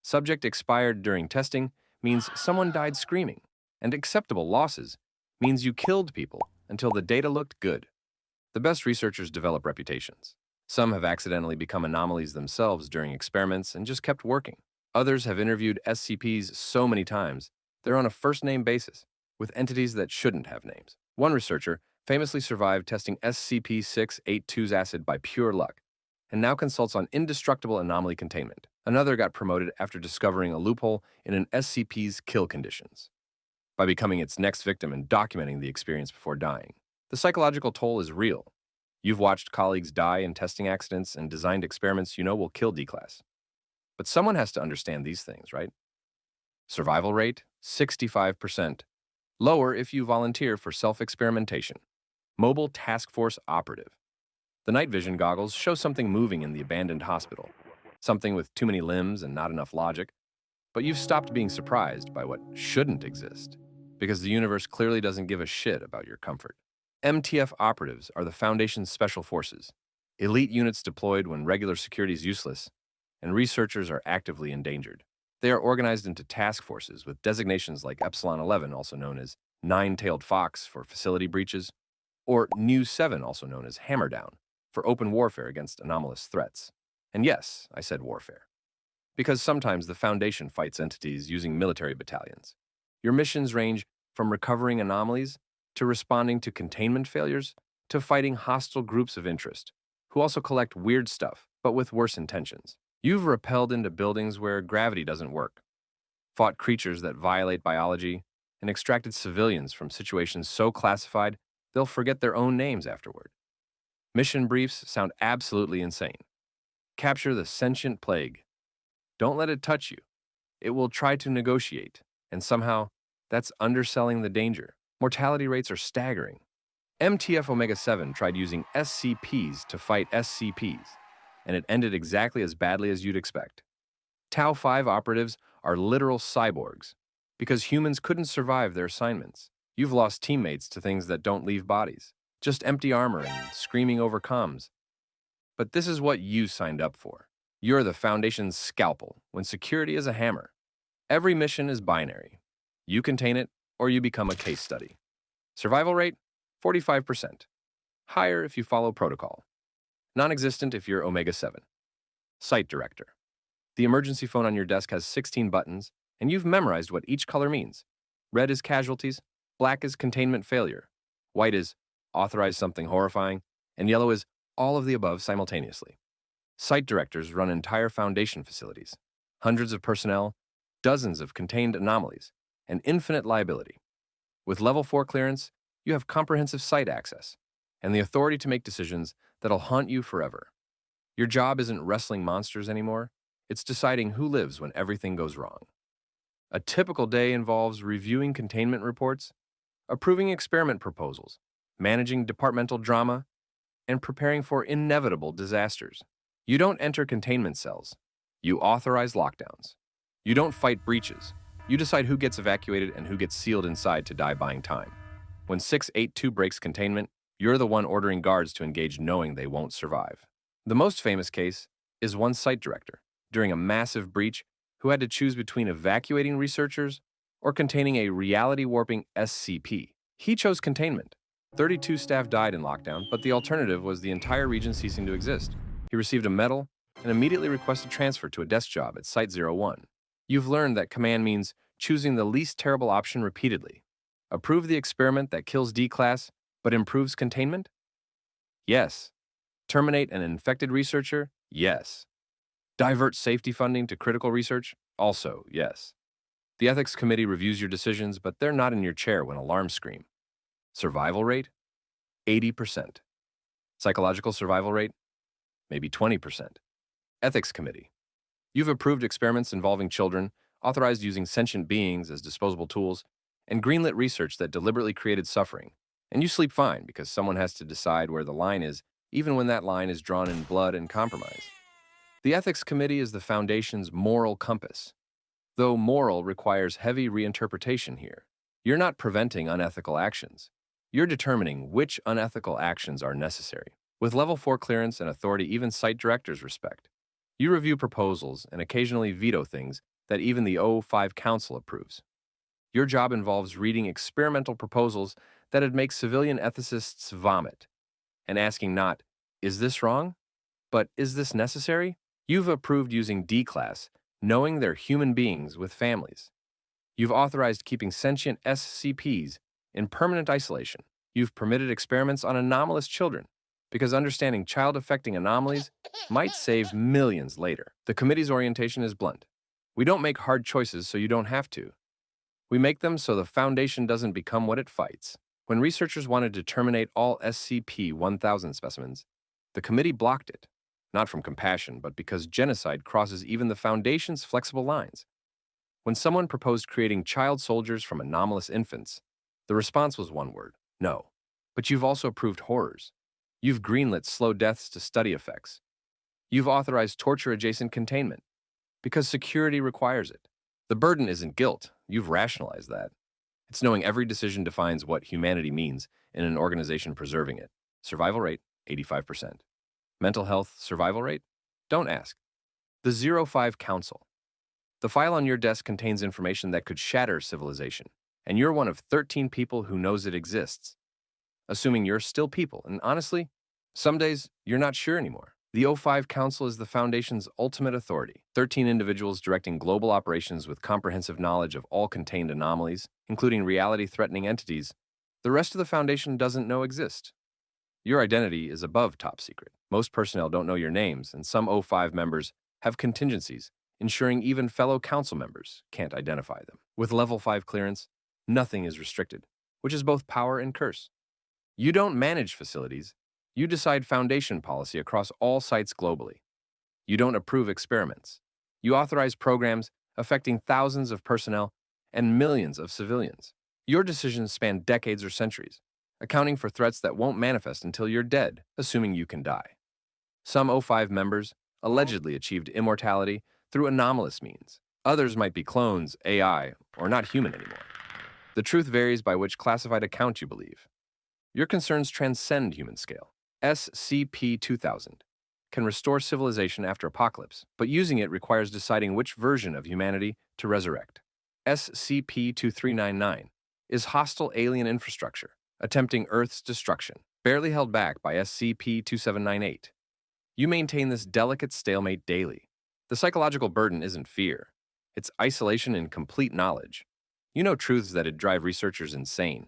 Subject expired during testing means someone died screaming, and acceptable losses means you killed people until the data looked good. The best researchers develop reputations. Some have accidentally become anomalies themselves during experiments and just kept working. Others have interviewed SCPs so many times, they're on a first-name basis, with entities that shouldn't have names. One researcher famously survived testing SCP-682's acid by pure luck, and now consults on indestructible anomaly containment. Another got promoted after discovering a loophole in an SCP's kill conditions, by becoming its next victim and documenting the experience before dying. The psychological toll is real. You've watched colleagues die in testing accidents and designed experiments you know will kill D-Class. But someone has to understand these things, right? Survival rate, 65%. Lower if you volunteer for self-experimentation. Mobile Task Force Operative. The night vision goggles show something moving in the abandoned hospital. Something with too many limbs and not enough logic. But you've stopped being surprised by what shouldn't exist, because the universe clearly doesn't give a shit about your comfort. MTF operatives are the Foundation's special forces, elite units deployed when regular security is useless, and researchers are actively endangered. They are organized into task forces with designations like Epsilon 11, also known as Nine-Tailed Fox for facility breaches, or New 7, also known as Hammerdown, for open warfare against anomalous threats. And yes, I said warfare, because sometimes the Foundation fights entities using military battalions. Your missions range from recovering anomalies to responding to containment failures to fighting hostile groups of interest, who also collect weird stuff, but with worse intentions. You've rappelled into buildings where gravity doesn't work, fought creatures that violate biology, and extracted civilians from situations so classified they'll forget their own names afterward. Mission briefs sound absolutely insane. Capture the sentient plague. Don't let it touch you. It will try to negotiate, and somehow, that's underselling the danger. Mortality rates are staggering. MTF Omega-7 tried using SCPs to fight SCPs, and it ended exactly as badly as you'd expect. Tau 5 operatives are literal cyborgs, because humans couldn't survive their assignments. You've lost teammates to things that don't leave bodies, just empty armor and screaming over comms. But this is what you signed up for. You're the Foundation's scalpel when security is a hammer. Every mission is binary. You contain it, or you become a case study. Survival rate, 45%. Higher if you follow protocol. Non-existent if you're Omega-7. Site Director. The emergency phone on your desk has 16 buttons, and you've memorized what each color means. Red is casualties, black is containment failure, white is authorize something horrifying, and yellow is all of the above simultaneously. Site directors run entire Foundation facilities, hundreds of personnel, dozens of contained anomalies, and infinite liability. With Level 4 clearance, you have comprehensive site access and the authority to make decisions that'll haunt you forever. Your job isn't wrestling monsters anymore, it's deciding who lives when everything goes wrong. A typical day involves reviewing containment reports, approving experiment proposals, managing departmental drama, and preparing for inevitable disasters. You don't enter containment cells. You authorize lockdowns. You don't fight breaches. You decide who gets evacuated and who gets sealed inside to die buying time. When 682 breaks containment, you're the one ordering guards to engage knowing they won't survive. The most famous case is one site director, during a massive breach, who had to choose between evacuating researchers or containing a reality-warping SCP. He chose containment. 32 staff died in lockdown, but the alternative was the entire region ceasing to exist. He received a medal and immediately requested transfer to a desk job at Site-01. You've learned that command means choosing the least terrible option repeatedly. Approve the experiment that kills D-Class but improves containment? Yes. Terminate an infected researcher? Yes. Divert safety funding to critical research? Also, yes. The Ethics Committee reviews your decisions, but they're not in your chair when alarms scream. Survival rate? 80%. Psychological survival rate? Maybe 20%. Ethics Committee. You've approved experiments involving children, authorized using sentient beings as disposable tools, and greenlit research that deliberately created suffering. And you sleep fine because someone has to decide where the line is, even when that line is drawn in blood and compromise. The Ethics Committee is the Foundation's moral compass. Though moral requires heavy reinterpretation here, you're not preventing unethical actions. You're determining which unethical actions are necessary. With Level 4 clearance and authority even site directors respect. You review proposals and occasionally veto things that even the O5 Council approves. Your job involves reading experimental proposals that'd make civilian ethicists vomit and asking not, is this wrong? But is this necessary? You've approved using D-Class, knowing they're human beings with families. You've authorized keeping sentient SCPs in permanent isolation. You've permitted experiments on anomalous children, because understanding child-affecting anomalies might save millions later. The committee's orientation is blunt. We don't make hard choices so you don't have to. We make them so the Foundation doesn't become what it fights. When researchers wanted to terminate all SCP-1000 specimens, the committee blocked it, not from compassion, but because genocide crosses even the Foundation's flexible lines. When someone proposed creating child soldiers from anomalous infants, the response was one word, no. But you've also approved horrors. You've greenlit slow deaths to study effects. You've authorized torture-adjacent containment, because security requires it. The burden isn't guilt. You've rationalized that. It's knowing every decision defines what humanity means in an organization preserving it. Survival rate, 85%. Mental health survival rate? Don't ask. The 05 Council. The file on your desk contains information that could shatter civilization, and you're one of 13 people who knows it exists. Assuming you're still people, and honestly, some days you're not sure anymore. The O5 Council is the Foundation's ultimate authority. 13 individuals directing global operations with comprehensive knowledge of all contained anomalies, including reality-threatening entities the rest of the Foundation doesn't know exist. Your identity is above top secret. Most personnel don't know your names, and some O5 members have contingencies, ensuring even fellow council members can't identify them. With Level 5 clearance, nothing is restricted, which is both power and curse. You don't manage facilities. You decide Foundation policy across all sites globally. You don't approve experiments. You authorize programs affecting thousands of personnel and millions of civilians. Your decisions span decades or centuries, accounting for threats that won't manifest until you're dead, assuming you can die. Some O5 members allegedly achieved immortality through anomalous means. Others might be clones, AI, or not human anymore. The truth varies by which classified account you believe. Your concerns transcend human scale. SCP-2000 can restore civilization after apocalypse, but using it requires deciding which version of humanity to resurrect. SCP-2399 is hostile alien infrastructure, attempting Earth's destruction, barely held back by SCP-2798. You maintain this delicate stalemate daily. The psychological burden isn't fear. It's isolation and complete knowledge. You know truths that'd drive researchers insane,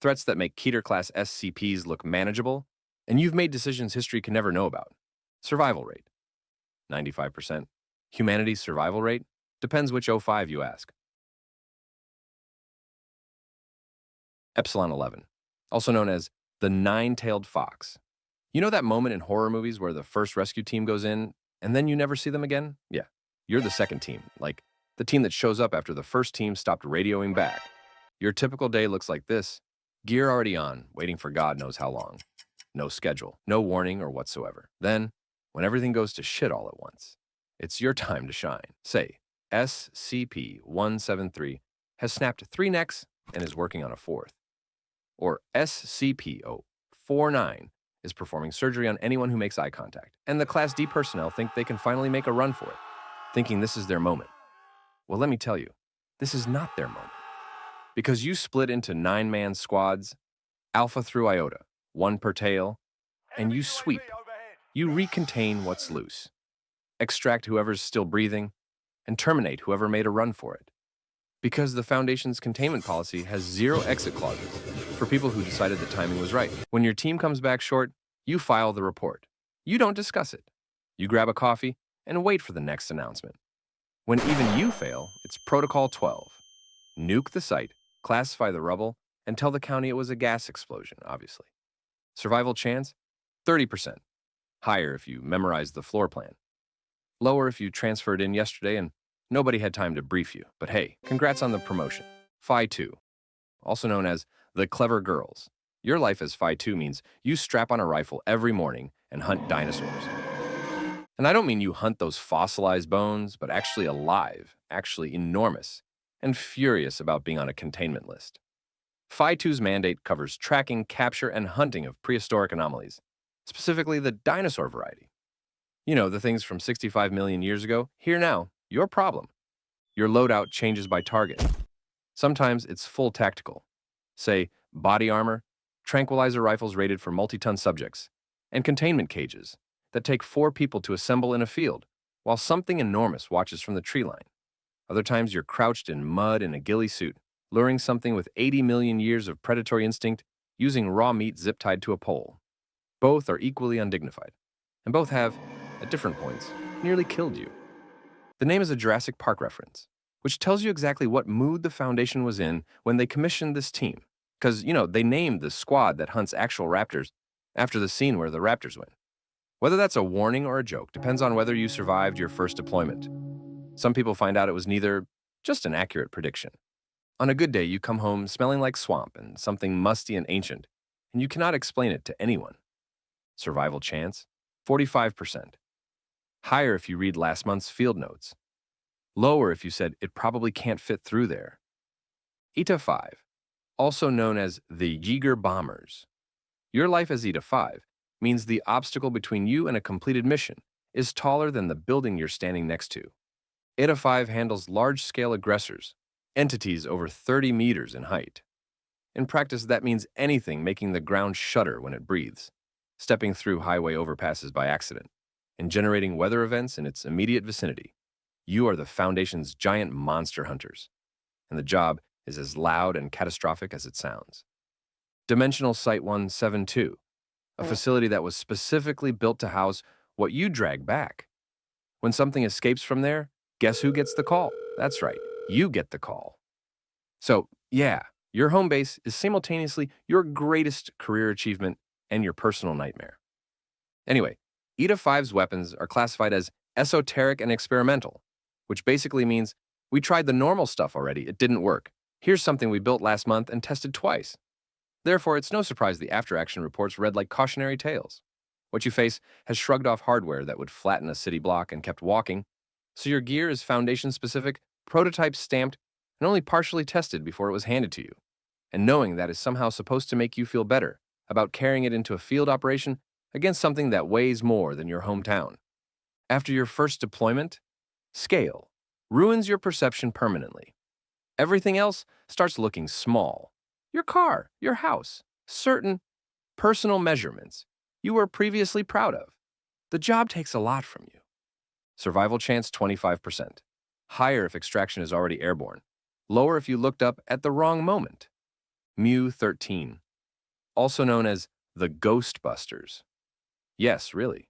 threats that make Keter-class SCPs look manageable, and you've made decisions history can never know about. Survival rate, 95%. Humanity's survival rate depends which O5 you ask. Epsilon 11, also known as the nine-tailed fox. You know that moment in horror movies where the first rescue team goes in and then you never see them again? Yeah, you're the second team, like the team that shows up after the first team stopped radioing back. Your typical day looks like this. Gear already on, waiting for God knows how long. No schedule, no warning or whatsoever. Then, when everything goes to shit all at once, it's your time to shine. Say, SCP-173 has snapped 3 necks and is working on a 4th. Or SCP-049 is performing surgery on anyone who makes eye contact, and the Class D personnel think they can finally make a run for it, thinking this is their moment. Well, let me tell you, this is not their moment. Because you split into 9-man squads, Alpha through Iota, 1 per tail, and you sweep. You recontain what's loose, extract whoever's still breathing, and terminate whoever made a run for it. Because the Foundation's containment policy has 0 exit clauses for people who decided the timing was right. When your team comes back short, you file the report. You don't discuss it. You grab a coffee and wait for the next announcement. When even you fail, it's Protocol 12. Nuke the site, classify the rubble, and tell the county it was a gas explosion, obviously. Survival chance? 30%. Higher if you memorized the floor plan. Lower if you transferred in yesterday and nobody had time to brief you. But hey, congrats on the promotion. Phi 2, also known as the Clever Girls. Your life as Phi 2 means you strap on a rifle every morning and hunt dinosaurs. And I don't mean you hunt those fossilized bones, but actually alive, actually enormous, and furious about being on a containment list. Phi 2's mandate covers tracking, capture, and hunting of prehistoric anomalies, specifically the dinosaur variety. You know, the things from 65 million years ago. Here now, your problem. Your loadout changes by target. Sometimes it's full tactical. Say, body armor, tranquilizer rifles rated for multi-ton subjects, and containment cages that take 4 people to assemble in a field, while something enormous watches from the tree line. Other times you're crouched in mud in a ghillie suit, luring something with 80 million years of predatory instinct, using raw meat zip-tied to a pole. Both are equally undignified, and both have, at different points, nearly killed you. The name is a Jurassic Park reference, which tells you exactly what mood the Foundation was in when they commissioned this team. Because, they named the squad that hunts actual raptors after the scene where the raptors win. Whether that's a warning or a joke depends on whether you survived your first deployment. Some people find out it was neither, just an accurate prediction. On a good day, you come home smelling like swamp and something musty and ancient, and you cannot explain it to anyone. Survival chance? 45%. Higher if you read last month's field notes. Lower if you said it probably can't fit through there. Eta 5, also known as the Jagger Bombers. Your life as Eta 5 means the obstacle between you and a completed mission is taller than the building you're standing next to. Eta 5 handles large-scale aggressors, entities over 30 meters in height. In practice, that means anything making the ground shudder when it breathes, stepping through highway overpasses by accident, and generating weather events in its immediate vicinity. You are the Foundation's giant monster hunters, and the job is as loud and catastrophic as it sounds. Dimensional Site 172, a facility that was specifically built to house what you drag back. When something escapes from there, guess who gets the call? That's right, you get the call. So, yeah, your home base is simultaneously your greatest career achievement and your personal nightmare. Anyway, Eta 5's weapons are classified as esoteric and experimental, which basically means we tried the normal stuff already, it didn't work. Here's something we built last month and tested twice. Therefore, it's no surprise the after-action reports read like cautionary tales. What you face has shrugged off hardware that would flatten a city block and kept walking, so your gear is Foundation-specific, prototype stamped, and only partially tested before it was handed to you. And knowing that is somehow supposed to make you feel better about carrying it into a field operation against something that weighs more than your hometown. After your first deployment, scale ruins your perception permanently. Everything else starts looking small. Your car, your house, certain personal measurements you were previously proud of. The job takes a lot from you. Survival chance 25%. Higher if extraction is already airborne. Lower if you looked up at the wrong moment. Mu 13, also known as the Ghostbusters. Yes, really.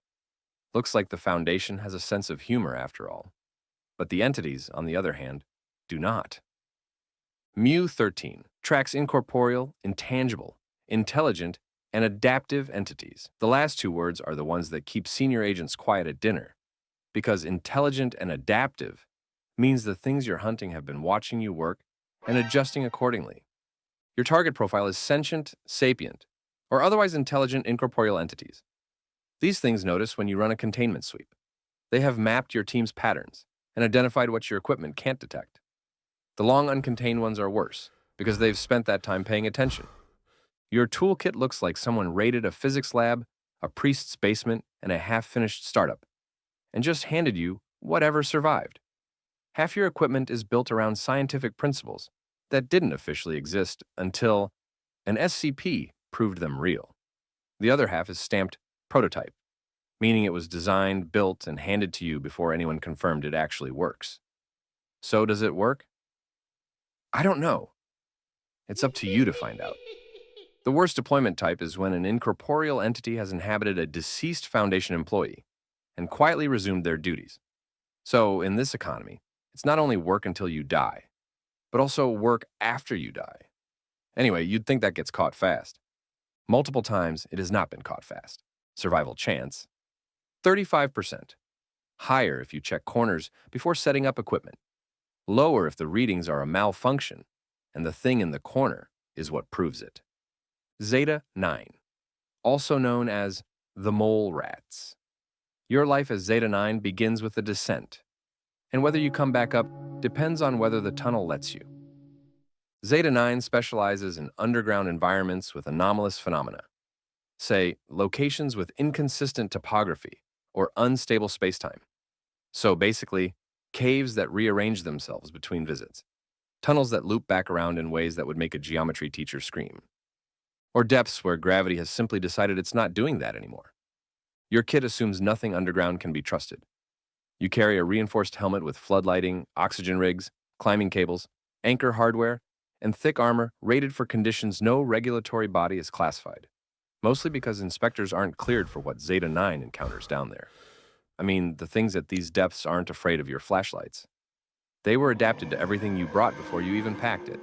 Looks like the Foundation has a sense of humor after all. But the entities, on the other hand, do not. Mu 13 tracks incorporeal, intangible, intelligent, and adaptive entities. The last 2 words are the ones that keep senior agents quiet at dinner, because intelligent and adaptive means the things you're hunting have been watching you work and adjusting accordingly. Your target profile is sentient, sapient, or otherwise intelligent incorporeal entities. These things notice when you run a containment sweep. They have mapped your team's patterns and identified what your equipment can't detect. The long uncontained ones are worse, because they've spent that time paying attention. Your toolkit looks like someone raided a physics lab, a priest's basement, and a half-finished startup, and just handed you whatever survived. Half your equipment is built around scientific principles that didn't officially exist until an SCP proved them real. The other half is stamped prototype, meaning it was designed, built, and handed to you before anyone confirmed it actually works. So does it work? I don't know. It's up to you to find out. The worst deployment type is when an incorporeal entity has inhabited a deceased Foundation employee and quietly resumed their duties. So, in this economy, it's not only work until you die, but also work after you die. Anyway, you'd think that gets caught fast. Multiple times, it has not been caught fast. Survival chance, 35%. Higher if you check corners before setting up equipment. Lower if the readings are a malfunction, and the thing in the corner is what proves it. Zeta 9, also known as the Mole Rats. Your life as Zeta 9 begins with a descent, and whether you come back up depends on whether the tunnel lets you. Zeta 9 specializes in underground environments with anomalous phenomena, say, locations with inconsistent topography or unstable spacetime. So basically, caves that rearrange themselves between visits, tunnels that loop back around in ways that would make a geometry teacher scream, or depths where gravity has simply decided it's not doing that anymore. Your kit assumes nothing underground can be trusted. You carry a reinforced helmet with floodlighting, oxygen rigs, climbing cables, anchor hardware, and thick armor rated for conditions no regulatory body is classified, mostly because inspectors aren't cleared for what Zeta 9 encounters down there. I mean, the things at these depths aren't afraid of your flashlights. They were adapted to everything you brought before you even packed it.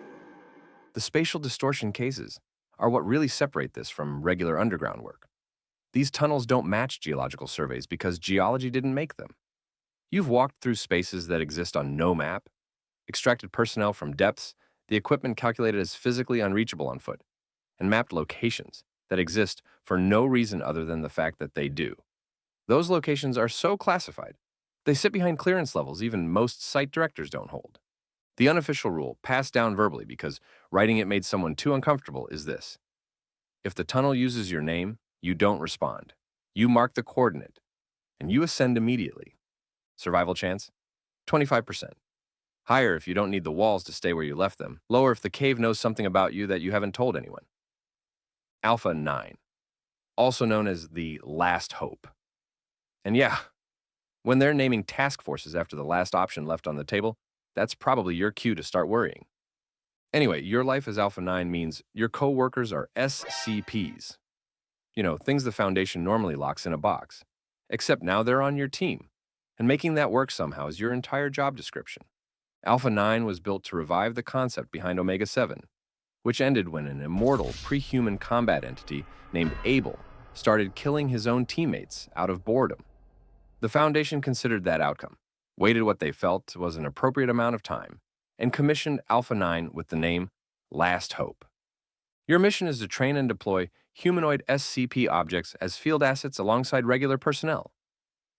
The spatial distortion cases are what really separate this from regular underground work. These tunnels don't match geological surveys because geology didn't make them. You've walked through spaces that exist on no map, extracted personnel from depths, the equipment calculated as physically unreachable on foot, and mapped locations that exist for no reason other than the fact that they do. Those locations are so classified, they sit behind clearance levels even most site directors don't hold. The unofficial rule, passed down verbally because writing it made someone too uncomfortable, is this. If the tunnel uses your name, you don't respond. You mark the coordinate, and you ascend immediately. Survival chance, 25%. Higher if you don't need the walls to stay where you left them. Lower if the cave knows something about you that you haven't told anyone. Alpha 9, also known as the Last Hope. And yeah, when they're naming task forces after the last option left on the table, that's probably your cue to start worrying. Anyway, your life as Alpha 9 means your co-workers are SCPs. You know, things the Foundation normally locks in a box. Except now they're on your team, and making that work somehow is your entire job description. Alpha 9 was built to revive the concept behind Omega 7, which ended when an immortal pre-human combat entity named Abel started killing his own teammates out of boredom. The Foundation considered that outcome, waited what they felt was an appropriate amount of time, and commissioned Alpha 9 with the name Last Hope. Your mission is to train and deploy humanoid SCP objects as field assets alongside regular personnel.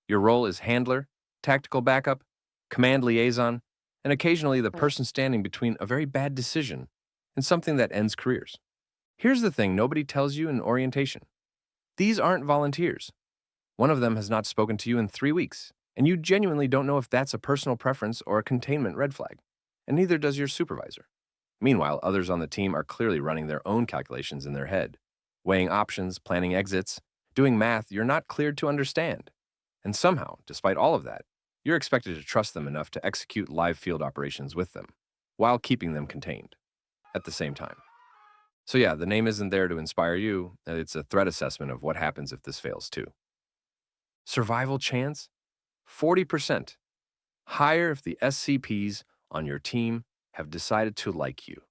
Your role is handler, tactical backup, command liaison, and occasionally the person standing between a very bad decision and something that ends careers. Here's the thing nobody tells you in orientation. These aren't volunteers. One of them has not spoken to you in 3 weeks, and you genuinely don't know if that's a personal preference or a containment red flag, and neither does your supervisor. Meanwhile, others on the team are clearly running their own calculations in their head, weighing options, planning exits, doing math you're not cleared to understand. And somehow, despite all of that, you're expected to trust them enough to execute live field operations with them, while keeping them contained at the same time. So yeah, the name isn't there to inspire you, it's a threat assessment of what happens if this fails too. Survival chance? 40%. Higher if the SCPs on your team have decided to like you.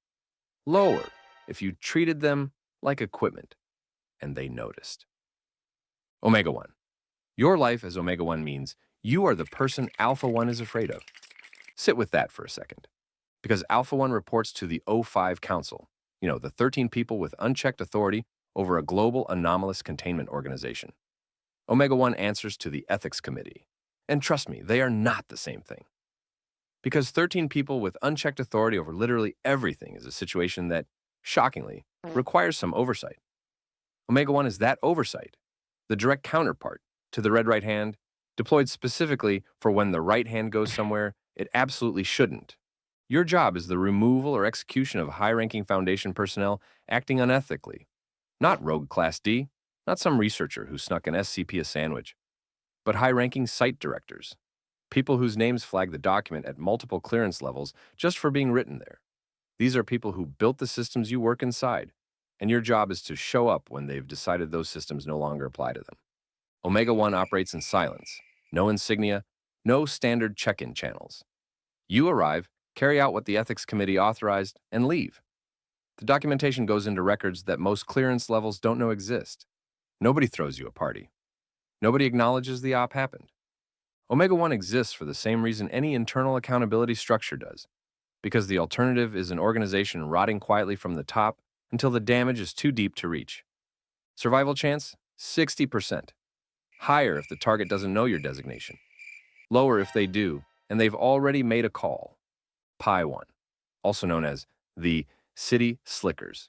Lower if you treated them like equipment and they noticed. Omega 1. Your life as Omega 1 means you are the person Alpha 1 is afraid of. Sit with that for a second. Because Alpha 1 reports to the O5 Council, the 13 people with unchecked authority over a global anomalous containment organization. Omega 1 answers to the Ethics Committee. And trust me, they are not the same thing. Because 13 people with unchecked authority over literally everything is a situation that, shockingly, requires some oversight. Omega-1 is that oversight, the direct counterpart to the red right hand, deployed specifically for when the right hand goes somewhere it absolutely shouldn't. Your job is the removal or execution of high-ranking Foundation personnel acting unethically. Not rogue Class D, not some researcher who snuck an SCP a sandwich, but high-ranking site directors, people whose names flag the document at multiple clearance levels just for being written there. These are people who built the systems you work inside, and your job is to show up when they've decided those systems no longer apply to them. Omega-1 operates in silence, no insignia, no standard check-in channels. You arrive, carry out what the Ethics Committee authorized, and leave. The documentation goes into records that most clearance levels don't know exist. Nobody throws you a party. Nobody acknowledges the op happened. Omega-1 exists for the same reason any internal accountability structure does, because the alternative is an organization rotting quietly from the top until the damage is too deep to reach. Survival chance, 60%. Higher if the target doesn't know your designation. Lower if they do, and they've already made a call. Pi-1, also known as the City Slickers.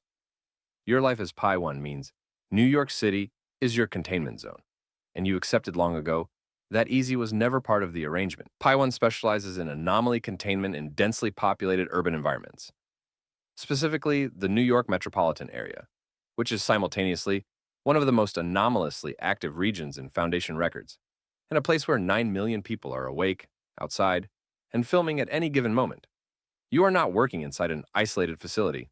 Your life as Pi-1 means New York City is your containment zone, and you accepted long ago that easy was never part of the arrangement. Pi-1 specializes in anomaly containment in densely populated urban environments, specifically the New York metropolitan area, which is simultaneously one of the most anomalously active regions in Foundation records, and a place where 9 million people are awake, outside, and filming at any given moment. You are not working inside an isolated facility.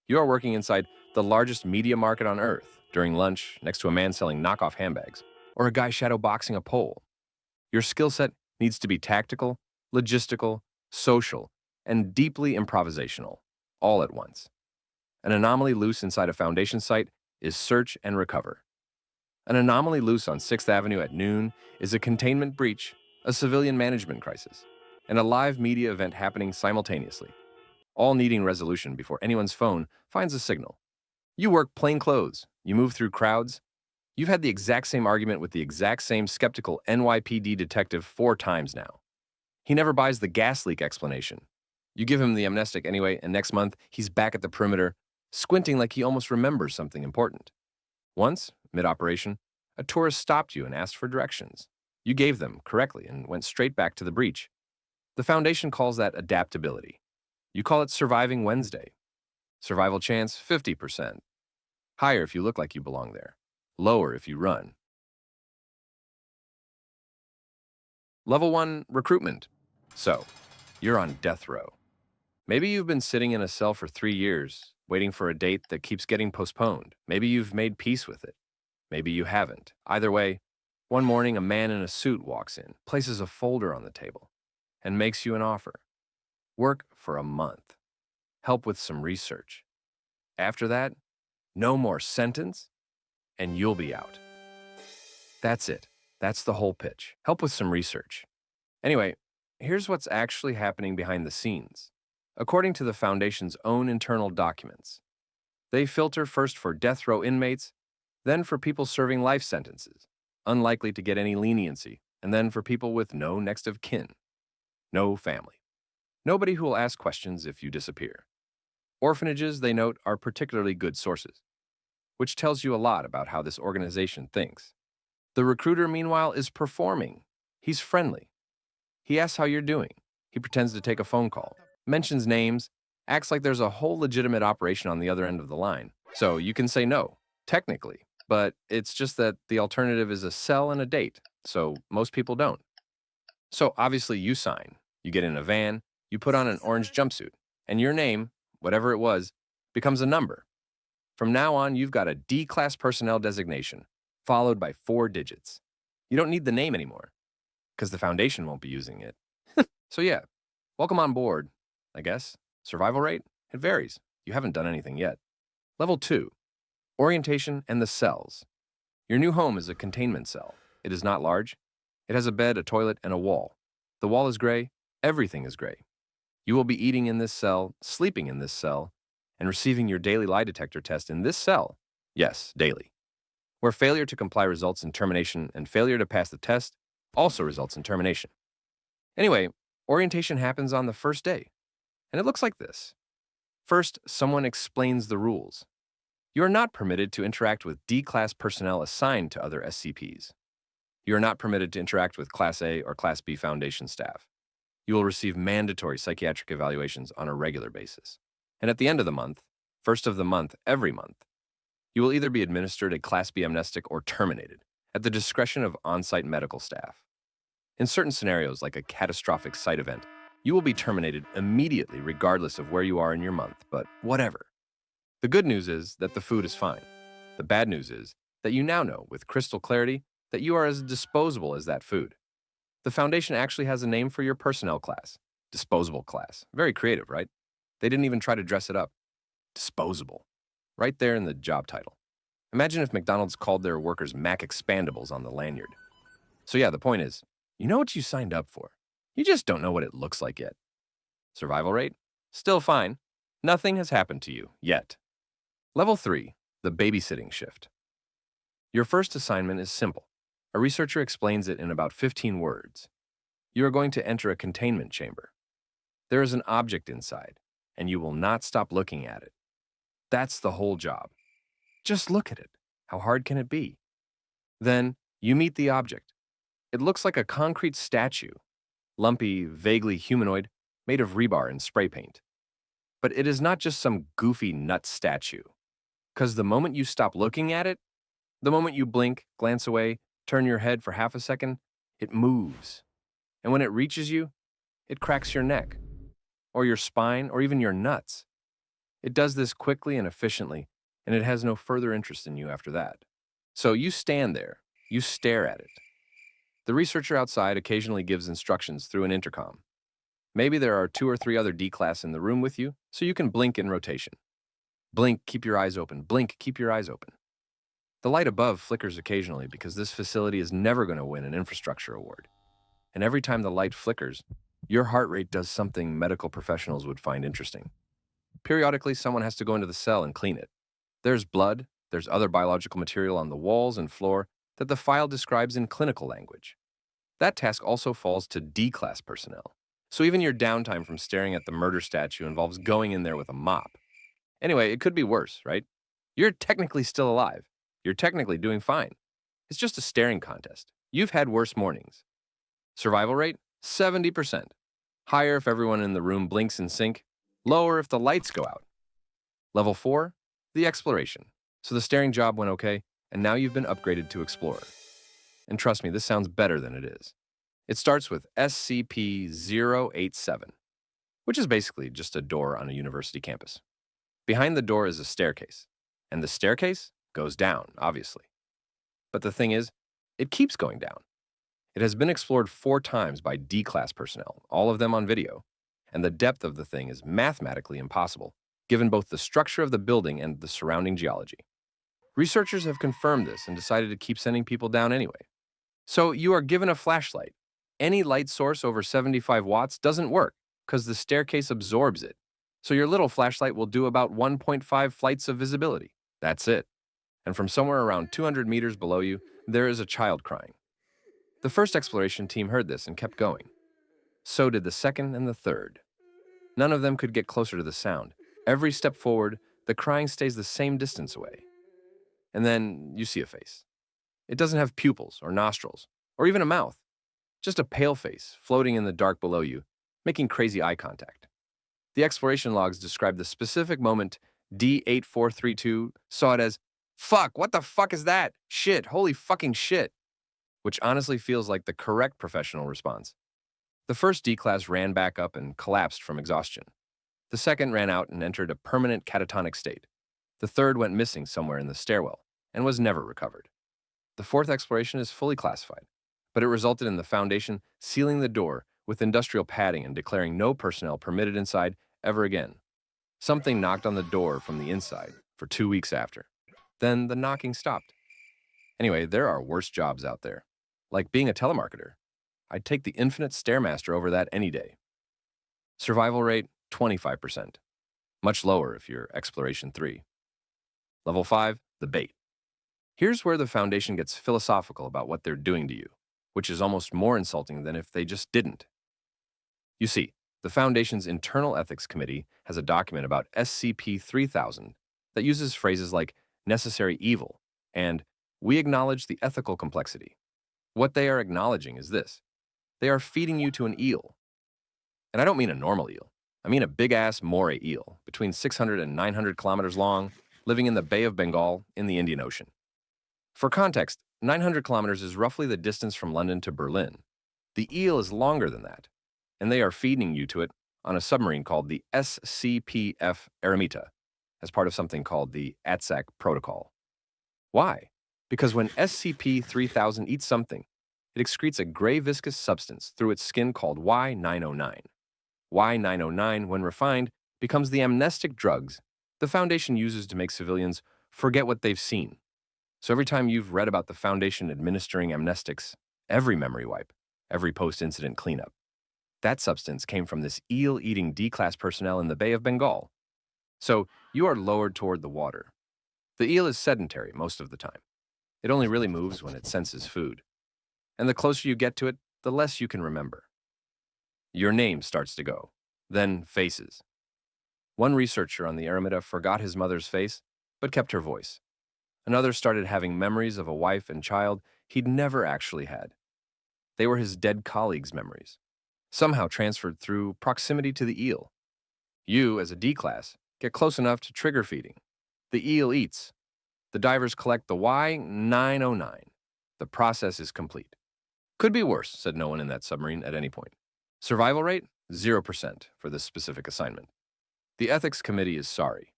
You are working inside the largest media market on Earth during lunch next to a man selling knockoff handbags, or a guy shadowboxing a pole. Your skill set needs to be tactical, logistical, social, and deeply improvisational, all at once. An anomaly loose inside a Foundation site is search and recover. An anomaly loose on 6th Avenue at noon is a containment breach, a civilian management crisis, and a live media event happening simultaneously, all needing resolution before anyone's phone finds a signal. You work plain clothes, you move through crowds. You've had the exact same argument with the exact same skeptical NYPD detective 4 times now. He never buys the gas leak explanation. You give him the amnestic anyway, and next month, he's back at the perimeter, squinting like he almost remembers something important. Once, mid-operation, a tourist stopped you and asked for directions. You gave them correctly and went straight back to the breach. The Foundation calls that adaptability. You call it Surviving Wednesday. Survival chance, 50%. Higher if you look like you belong there. Lower if you run. Level 1, recruitment. So, you're on death row. Maybe you've been sitting in a cell for 3 years, waiting for a date that keeps getting postponed. Maybe you've made peace with it. Maybe you haven't. Either way, one morning a man in a suit walks in, places a folder on the table, and makes you an offer. Work for a month. Help with some research. After that, no more sentence, and you'll be out. That's it. That's the whole pitch. Help with some research. Anyway, here's what's actually happening behind the scenes. According to the Foundation's own internal documents, they filter first for death row inmates, then for people serving life sentences, unlikely to get any leniency, and then for people with no next of kin, no family. Nobody who will ask questions if you disappear. Orphanages, they note, are particularly good sources, which tells you a lot about how this organization thinks. The recruiter, meanwhile, is performing. He's friendly. He asks how you're doing. He pretends to take a phone call, mentions names, acts like there's a whole legitimate operation on the other end of the line. So you can say no, technically, but it's just that the alternative is a cell and a date, so most people don't. So obviously you sign. You get in a van, you put on an orange jumpsuit, and your name, whatever it was, becomes a number. From now on, you've got a D-class personnel designation, followed by 4 digits. You don't need the name anymore, because the Foundation won't be using it. So yeah, welcome on board, I guess. Survival rate? It varies. You haven't done anything yet. Level 2, orientation and the cells. Your new home is a containment cell. It is not large. It has a bed, a toilet, and a wall. The wall is gray. Everything is gray. You will be eating in this cell, sleeping in this cell, and receiving your daily lie detector test in this cell. Yes, daily. Where failure to comply results in termination and failure to pass the test also results in termination. Anyway, orientation happens on the first day, and it looks like this. First, someone explains the rules. You are not permitted to interact with D-Class personnel assigned to other SCPs. You are not permitted to interact with Class A or Class B Foundation staff. You will receive mandatory psychiatric evaluations on a regular basis. And at the end of the month, first of the month, every month, you will either be administered a Class B amnestic or terminated at the discretion of on-site medical staff. In certain scenarios, like a catastrophic site event, you will be terminated immediately regardless of where you are in your month, but whatever. The good news is that the food is fine. The bad news is that you now know with crystal clarity that you are as disposable as that food. The Foundation actually has a name for your personnel class. Disposable class. Very creative, right? They didn't even try to dress it up. Disposable. Right there in the job title. Imagine if McDonald's called their workers Mac Expandables on the lanyard. So yeah, the point is, you know what you signed up for. You just don't know what it looks like yet. Survival rate? Still fine. Nothing has happened to you, yet. Level 3, the babysitting shift. Your first assignment is simple. A researcher explains it in about 15 words. You are going to enter a containment chamber. There is an object inside, and you will not stop looking at it. That's the whole job. Just look at it. How hard can it be? Then, you meet the object. It looks like a concrete statue, lumpy, vaguely humanoid, made of rebar and spray paint. But it is not just some goofy nut statue. Because the moment you stop looking at it, the moment you blink, glance away, turn your head for half a second, it moves. And when it reaches you, it cracks your neck, or your spine, or even your nuts. It does this quickly and efficiently, and it has no further interest in you after that. So you stand there, you stare at it. The researcher outside occasionally gives instructions through an intercom. Maybe there are 2 or 3 other D-Class in the room with you, so you can blink in rotation. Blink, keep your eyes open. Blink, keep your eyes open. The light above flickers occasionally because this facility is never going to win an infrastructure award. And every time the light flickers, your heart rate does something medical professionals would find interesting. Periodically, someone has to go into the cell and clean it. There's blood, there's other biological material on the walls and floor that the file describes in clinical language. That task also falls to D-Class personnel. So even your downtime from staring at the murder statue involves going in there with a mop. Anyway, it could be worse, right? You're technically still alive. You're technically doing fine. It's just a staring contest. You've had worse mornings. Survival rate? 70%. Higher if everyone in the room blinks in sync. Lower if the lights go out. Level 4? The exploration. So the staring job went okay, and now you've been upgraded to explorer. And trust me, this sounds better than it is. It starts with SCP-087, which is basically just a door on a university campus. Behind the door is a staircase, and the staircase goes down, obviously. But the thing is, it keeps going down. It has been explored 4 times by D-Class personnel, all of them on video, and the depth of the thing is mathematically impossible, given both the structure of the building and the surrounding geology. Researchers have confirmed this and decided to keep sending people down anyway. So you are given a flashlight. Any light source over 75 watts doesn't work because the staircase absorbs it. So your little flashlight will do about 1.5 flights of visibility. That's it. And from somewhere around 200 meters below you, there is a child crying. The first exploration team heard this and kept going. So did the second and the third. None of them could get closer to the sound. Every step forward, the crying stays the same distance away. And then you see a face. It doesn't have pupils or nostrils, or even a mouth. Just a pale face floating in the dark below you, making crazy eye contact. The exploration logs describe the specific moment D8432 saw it as, "Fuck, what the fuck is that? Shit, holy fucking shit," which honestly feels like the correct professional response. The first D-Class ran back up and collapsed from exhaustion. The second ran out and entered a permanent catatonic state. The third went missing somewhere in the stairwell and was never recovered. The fourth exploration is fully classified, but it resulted in the Foundation sealing the door with industrial padding and declaring no personnel permitted inside ever again. Something knocked on the door from the inside for 2 weeks after. Then the knocking stopped. Anyway, there are worse jobs out there, like being a telemarketer. I'd take the Infinite Stairmaster over that any day. Survival rate, 25%. Much lower if you're Exploration 3. Level 5, the bait. Here's where the Foundation gets philosophical about what they're doing to you. which is almost more insulting than if they just didn't. You see, the Foundation's Internal Ethics Committee has a document about SCP-3000 that uses phrases like necessary evil and we acknowledge the ethical complexity. What they are acknowledging is this. They are feeding you to an eel. And I don't mean a normal eel. I mean a big-ass moray eel, between 600 and 900 kilometers long, living in the Bay of Bengal in the Indian Ocean. For context, 900 kilometers is roughly the distance from London to Berlin. The eel is longer than that, and they are feeding you to it on a submarine called the SCP Eremita, as part of something called the ATSAC Protocol. Why? Because when SCP-3000 eats something, it excretes a gray viscous substance through its skin called Y909. Y909, when refined, becomes the amnestic drugs the Foundation uses to make civilians forget what they've seen. So every time you've read about the Foundation administering amnestics, every memory wipe, every post-incident cleanup, that substance came from this eel-eating D-class personnel in the Bay of Bengal. So you are lowered toward the water. The eel is sedentary most of the time. It only really moves when it senses food. And the closer you get to it, the less you can remember. Your name starts to go, then faces. One researcher on the Eremita forgot his mother's face, but kept her voice. Another started having memories of a wife and child he'd never actually had. They were his dead colleagues' memories, somehow transferred through proximity to the eel. You, as a D-class, get close enough to trigger feeding. The eel eats. The divers collect the Y909. The process is complete. Could be worse, said no one in that submarine at any point. Survival rate? 0% for this specific assignment. The Ethics Committee is sorry.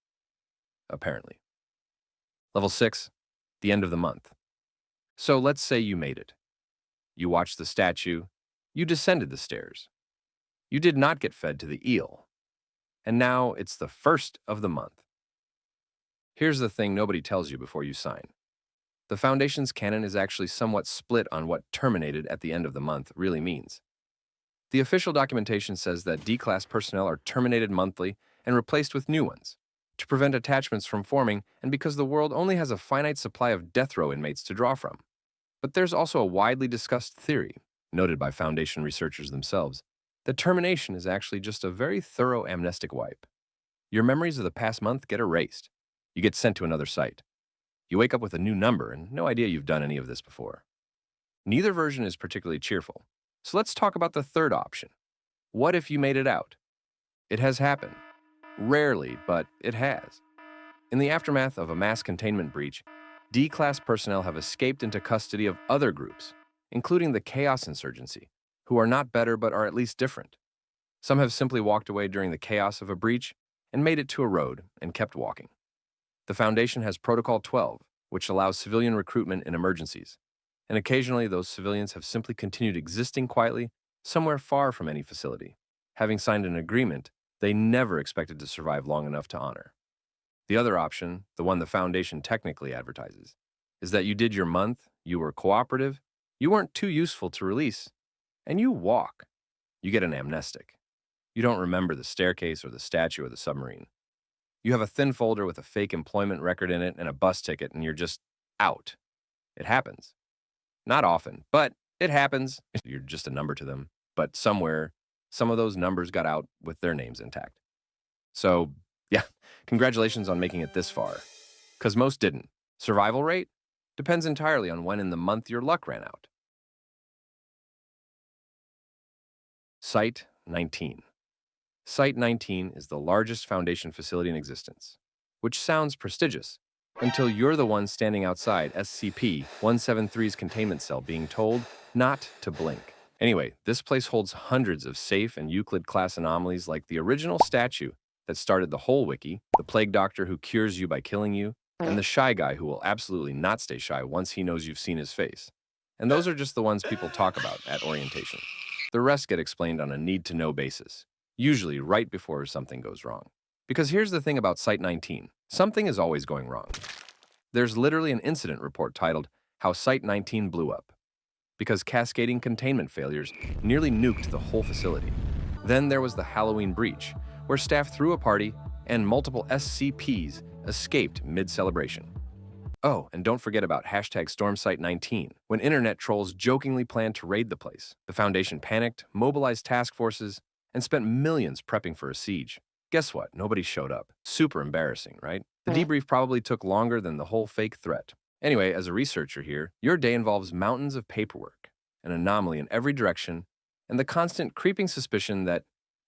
Apparently. Level 6, the end of the month. So let's say you made it. You watched the statue. You descended the stairs. You did not get fed to the eel. And now it's the first of the month. Here's the thing nobody tells you before you sign. The Foundation's canon is actually somewhat split on what terminated at the end of the month really means. The official documentation says that D-class personnel are terminated monthly and replaced with new ones, to prevent attachments from forming and because the world only has a finite supply of death row inmates to draw from. But there's also a widely discussed theory, noted by Foundation researchers themselves, that termination is actually just a very thorough amnestic wipe. Your memories of the past month get erased. You get sent to another site. You wake up with a new number and no idea you've done any of this before. Neither version is particularly cheerful. So let's talk about the third option. What if you made it out? It has happened. Rarely, but it has. In the aftermath of a mass containment breach, D-class personnel have escaped into custody of other groups, including the Chaos Insurgency, who are not better but are at least different. Some have simply walked away during the chaos of a breach and made it to a road and kept walking. The Foundation has Protocol 12, which allows civilian recruitment in emergencies, and occasionally those civilians have simply continued existing quietly somewhere far from any facility, having signed an agreement they never expected to survive long enough to honor. The other option, the one the Foundation technically advertises, is that you did your month, you were cooperative, you weren't too useful to release, and you walk. You get an amnestic. You don't remember the staircase or the statue or the submarine. You have a thin folder with a fake employment record in it and a bus ticket, and you're just out. It happens. Not often, but it happens. You're just a number to them, but somewhere, some of those numbers got out with their names intact. So, yeah, congratulations on making it this far. Because most didn't. Survival rate? Depends entirely on when in the month your luck ran out. Site 19. Site 19 is the largest Foundation facility in existence, which sounds prestigious, until you're the one standing outside SCP-173's containment cell being told not to blink. Anyway, this place holds hundreds of safe and Euclid-class anomalies like the original statue that started the whole wiki, the plague doctor who cures you by killing you, and the shy guy who will absolutely not stay shy once he knows you've seen his face. And those are just the ones people talk about at orientation. The rest get explained on a need-to-know basis, usually right before something goes wrong. Because here's the thing about Site 19. Something is always going wrong. There's literally an incident report titled, How Site 19 Blew Up, because cascading containment failures nearly nuked the whole facility. Then there was the Halloween breach, where staff threw a party and multiple SCPs escaped mid-celebration. Oh, and don't forget about hashtag StormSite19, when internet trolls jokingly planned to raid the place. The Foundation panicked, mobilized task forces, and spent millions prepping for a siege. Guess what? Nobody showed up. Super embarrassing, right? The debrief probably took longer than the whole fake threat. Anyway, as a researcher here, your day involves mountains of paperwork, an anomaly in every direction, and the constant creeping suspicion that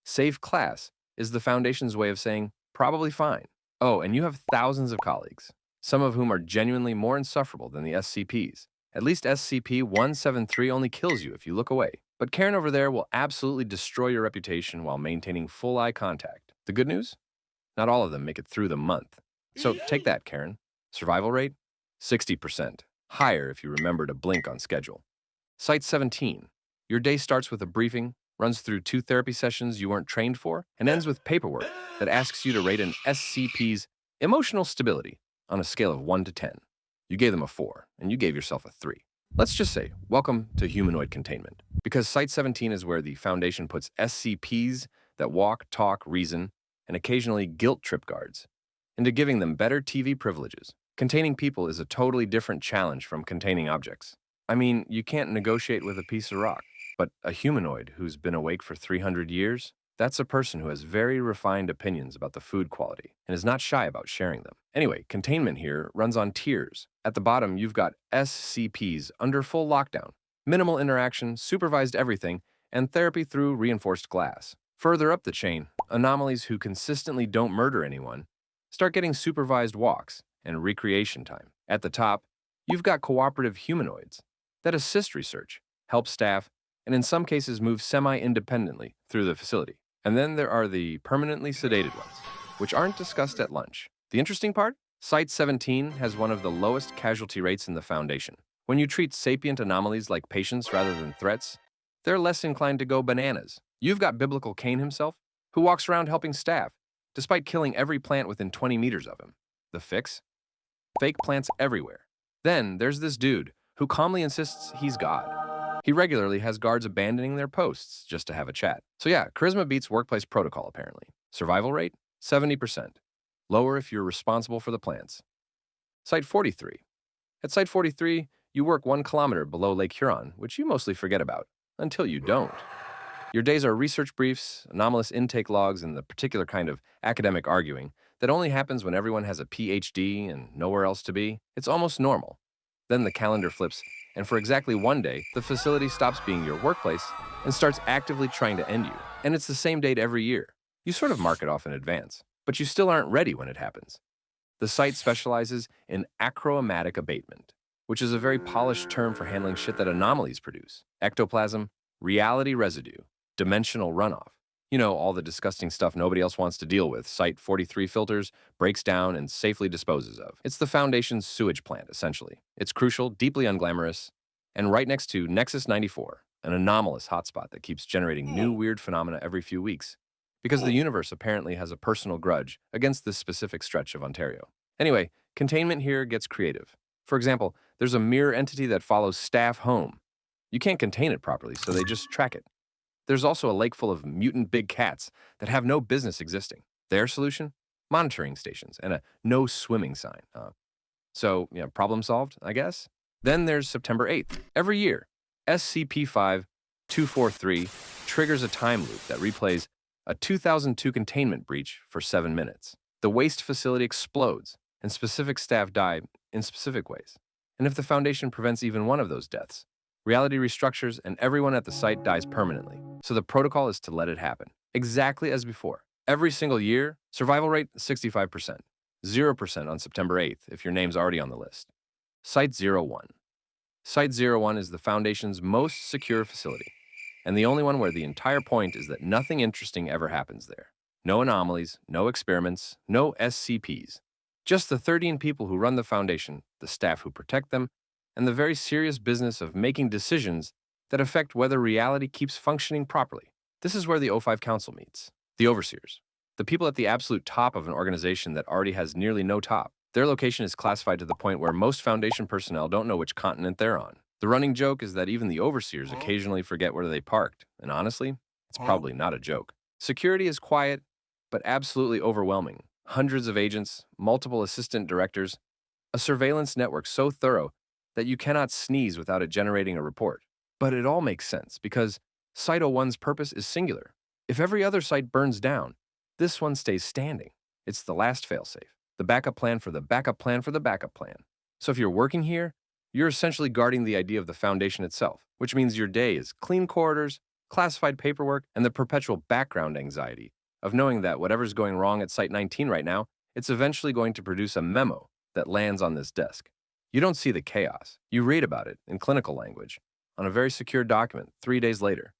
save class is the Foundation's way of saying probably fine. Oh, and you have thousands of colleagues, some of whom are genuinely more insufferable than the SCPs. At least SCP-173 only kills you if you look away. But Karen over there will absolutely destroy your reputation while maintaining full eye contact. The good news? Not all of them make it through the month. So take that, Karen. Survival rate? 60%. Higher if you remember to blink on schedule. Site-17. Your day starts with a briefing, runs through 2 therapy sessions you weren't trained for, and ends with paperwork that asks you to rate an SCP's emotional stability on a scale of 1 to 10. You gave them a 4, and you gave yourself a 3. Let's just say, welcome to humanoid containment, because Site-17 is where the Foundation puts SCPs that walk, talk, reason, and occasionally guilt trip guards into giving them better TV privileges. Containing people is a totally different challenge from containing objects. I mean, you can't negotiate with a piece of rock, but a humanoid who's been awake for 300 years, that's a person who has very refined opinions about the food quality and is not shy about sharing them. Anyway, containment here runs on tiers. At the bottom, you've got SCPs under full lockdown, minimal interaction, supervised everything, and therapy through reinforced glass. Further up the chain, anomalies who consistently don't murder anyone start getting supervised walks and recreation time. At the top, you've got cooperative humanoids that assist research, help staff, and in some cases move semi-independently through the facility. And then there are the permanently sedated ones, which aren't discussed at lunch. The interesting part? Site-17 has one of the lowest casualty rates in the Foundation. When you treat sapient anomalies like patients rather than threats, they're less inclined to go bananas. You've got Biblical Cain himself, who walks around helping staff, despite killing every plant within 20 meters of him. The fix? Fake plants everywhere. Then there's this dude who calmly insists he's God. He regularly has guards abandoning their posts just to have a chat. So yeah, charisma beats workplace protocol apparently. Survival rate? 70%. Lower if you're responsible for the plants. Site-43. At Site-43, you work 1 kilometer below Lake Huron, which you mostly forget about, until you don't. Your days are research briefs, anomalous intake logs, and the particular kind of academic arguing that only happens when everyone has a PhD and nowhere else to be. It's almost normal. Then the calendar flips, and for exactly 1 day, the facility stops being your workplace and starts actively trying to end you. And it's the same date every year. You sort of mark it off in advance, but you still aren't ready when it happens. The site specializes in achromatic abatement, which is a very polished term for handling shit that anomalies produce. Ectoplasm, reality residue, dimensional runoff. You know, all the disgusting stuff nobody else wants to deal with. Site-43 filters, breaks down, and safely disposes of. It's the Foundation's sewage plant, essentially. It's crucial, deeply unglamorous, and right next to Nexus 94, an anomalous hotspot that keeps generating new weird phenomena every few weeks, because the universe apparently has a personal grudge against this specific stretch of Ontario. Anyway, containment here gets creative. For example, there's a mirror entity that follows staff home. You can't contain it properly, so they just track it. There's also a lake full of mutant big cats that have no business existing. Their solution? Monitoring stations and a no swimming sign. So, problem solved, I guess? Then there's September 8th. Every year, SCP-5243 triggers a time loop that replays a 2002 containment breach for 7 minutes. The waste facility explodes, and specific staff die in specific ways. And if the Foundation prevents even one of those deaths, reality restructures and everyone at the site dies permanently. So the protocol is to let it happen. Exactly as before. Every single year, survival rate 65%. 0% on September 8th if your name's already on the list. Site-01. Site-01 is the Foundation's most secure facility, and the only one where the entire point is that nothing interesting ever happens there. No anomalies, no experiments, no SCPs. Just the 13 people who run the Foundation, the staff who protect them, and the very serious business of making decisions that affect whether reality keeps functioning properly. This is where the O5 Council meets. The overseers. The people at the absolute top of an organization that already has nearly no top. Their location is classified to the point where most Foundation personnel don't know which continent they're on. The running joke is that even the overseers occasionally forget where they parked, and honestly, it's probably not a joke. Security is quiet, but absolutely overwhelming. Hundreds of agents, multiple assistant directors, A surveillance network so thorough that you cannot sneeze without it generating a report. But it all makes sense because Site 01's purpose is singular. If every other site burns down, this one stays standing. It's the last failsafe, the backup plan for the backup plan for the backup plan. So if you're working here, you're essentially guarding the idea of the Foundation itself, which means your day is clean corridors, classified paperwork, and the perpetual background anxiety of knowing that whatever's going wrong at Site 19 right now, it's eventually going to produce a memo that lands on this desk. You don't see the chaos. You read about it in clinical language on a very secure document 3 days later.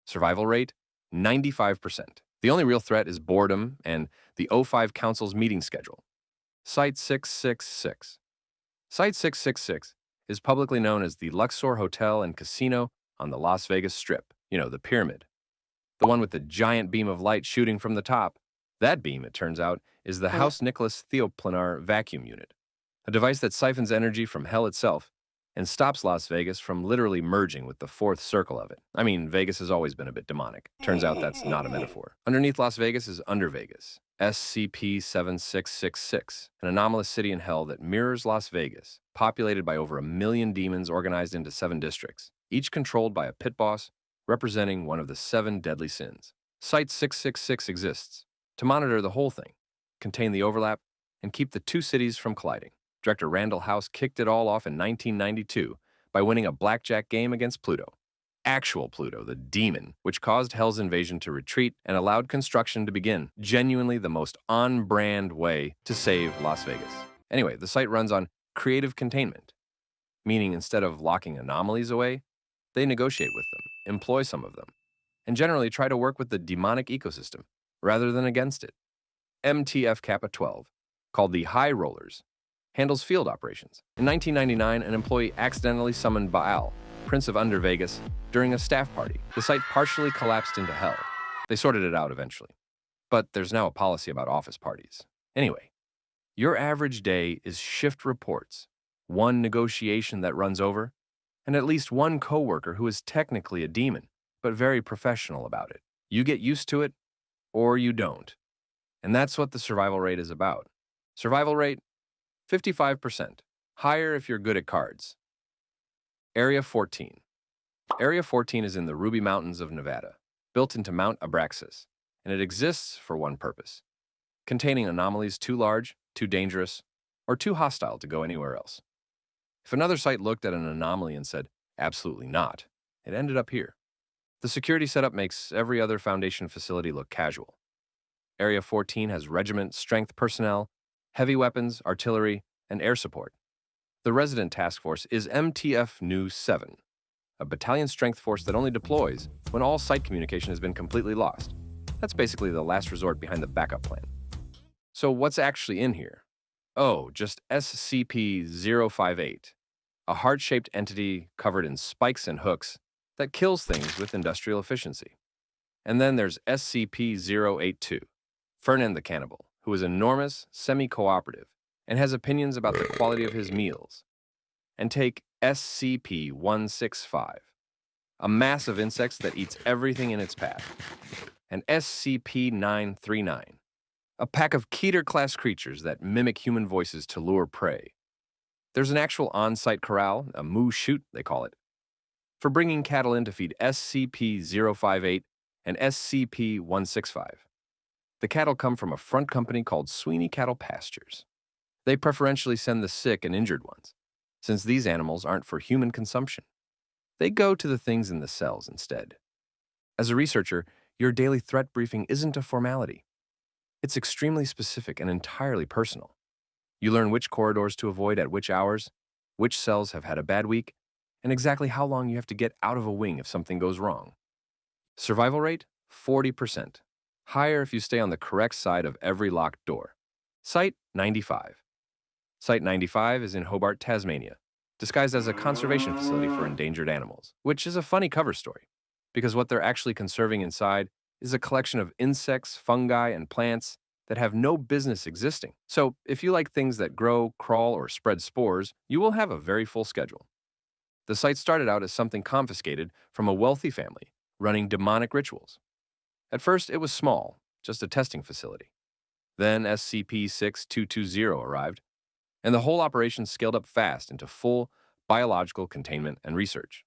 Survival rate, 95%. The only real threat is boredom and the O5 Council's meeting schedule. Site 666. Site 666 is publicly known as the Luxor Hotel and Casino on the Las Vegas Strip. You know, the pyramid. The one with the giant beam of light shooting from the top. That beam, it turns out, is the House Nicholas Theoplanar vacuum unit, a device that siphons energy from hell itself and stops Las Vegas from literally merging with the fourth circle of it. I mean, Vegas has always been a bit demonic. Turns out that's not a metaphor. Underneath Las Vegas is Under Vegas, SCP-7666, an anomalous city in hell that mirrors Las Vegas, populated by over 1 million demons organized into 7 districts, each controlled by a pit boss representing one of the 7 deadly sins. Site 666 exists to monitor the whole thing, contain the overlap, and keep the 2 cities from colliding. Director Randall House kicked it all off in 1992 by winning a blackjack game against Pluto. Actual Pluto, the demon, which caused Hell's invasion to retreat and allowed construction to begin. Genuinely the most on-brand way to save Las Vegas. Anyway, the site runs on creative containment, meaning instead of locking anomalies away, they negotiate with them, employ some of them, and generally try to work with the demonic ecosystem rather than against it. MTF Kappa 12, called the High Rollers, handles field operations. In 1999, an employee accidentally summoned Baal, Prince of Under Vegas, during a staff party. The site partially collapsed into hell. They sorted it out eventually. But there's now a policy about office parties. Anyway, your average day is shift reports, 1 negotiation that runs over, and at least 1 coworker who is technically a demon, but very professional about it. You get used to it, or you don't. And that's what the survival rate is about. Survival rate, 55%. Higher if you're good at cards. Area 14. Area 14 is in the Ruby Mountains of Nevada, built into Mount Abraxas, and it exists for one purpose: containing anomalies too large, too dangerous, or too hostile to go anywhere else. If another site looked at an anomaly and said, absolutely not, it ended up here. The security setup makes every other Foundation facility look casual. Area 14 has regiment strength personnel, heavy weapons, artillery, and air support. The resident task force is MTF Nu 7, a battalion strength force that only deploys when all site communication has been completely lost. That's basically the last resort behind the backup plan. So what's actually in here? Oh, just SCP-058, a heart-shaped entity covered in spikes and hooks that kills things with industrial efficiency. And then there's SCP-082, Fernan the Cannibal, who is enormous, semi-cooperative, and has opinions about the quality of his meals. And take SCP-165, a mass of insects that eats everything in its path. And SCP-939, a pack of Keter-class creatures that mimic human voices to lure prey. There's an actual on-site corral, a moo chute, they call it, for bringing cattle in to feed SCP-058 and SCP-165. The cattle come from a front company called Sweeney Cattle Pastures. They preferentially send the sick and injured ones, since these animals aren't for human consumption. They go to the things in the cells instead. As a researcher, your daily threat briefing isn't a formality. It's extremely specific and entirely personal. You learn which corridors to avoid at which hours, which cells have had a bad week, and exactly how long you have to get out of a wing if something goes wrong. Survival rate, 40%. Higher if you stay on the correct side of every locked door. Site 95. Site 95 is in Hobart, Tasmania, disguised as a conservation facility for endangered animals, which is a funny cover story, because what they're actually conserving inside is a collection of insects, fungi, and plants that have no business existing. So if you like things that grow, crawl, or spread spores, you will have a very full schedule. The site started out as something confiscated from a wealthy family running demonic rituals. At first, it was small, just a testing facility. Then SCP-6220 arrived, And the whole operation scaled up fast into full biological containment and research.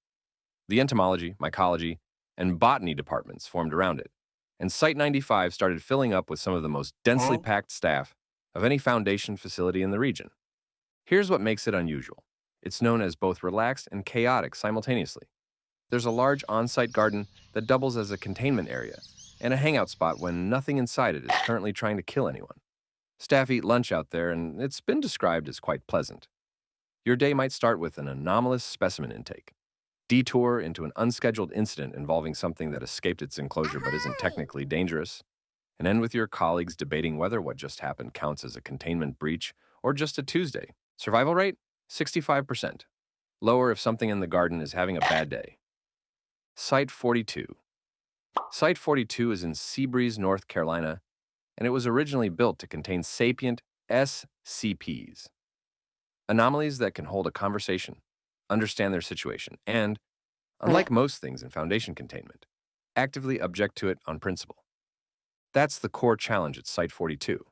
The entomology, mycology, and botany departments formed around it, and Site 95 started filling up with some of the most densely packed staff of any Foundation facility in the region. Here's what makes it unusual. It's known as both relaxed and chaotic simultaneously. There's a large on-site garden that doubles as a containment area, and a hangout spot when nothing inside it is currently trying to kill anyone. Staff eat lunch out there, and it's been described as quite pleasant. Your day might start with an anomalous specimen intake, detour into an unscheduled incident involving something that escaped its enclosure but isn't technically dangerous, and end with your colleagues debating whether what just happened counts as a containment breach or just a Tuesday. Survival rate? 65%. Lower if something in the garden is having a bad day. Site 42. Site 42 is in Seabreeze, North Carolina, and it was originally built to contain sapient SCPs. Anomalies that can hold a conversation, understand their situation, and, unlike most things in Foundation containment, actively object to it on principle. That's the core challenge at Site 42.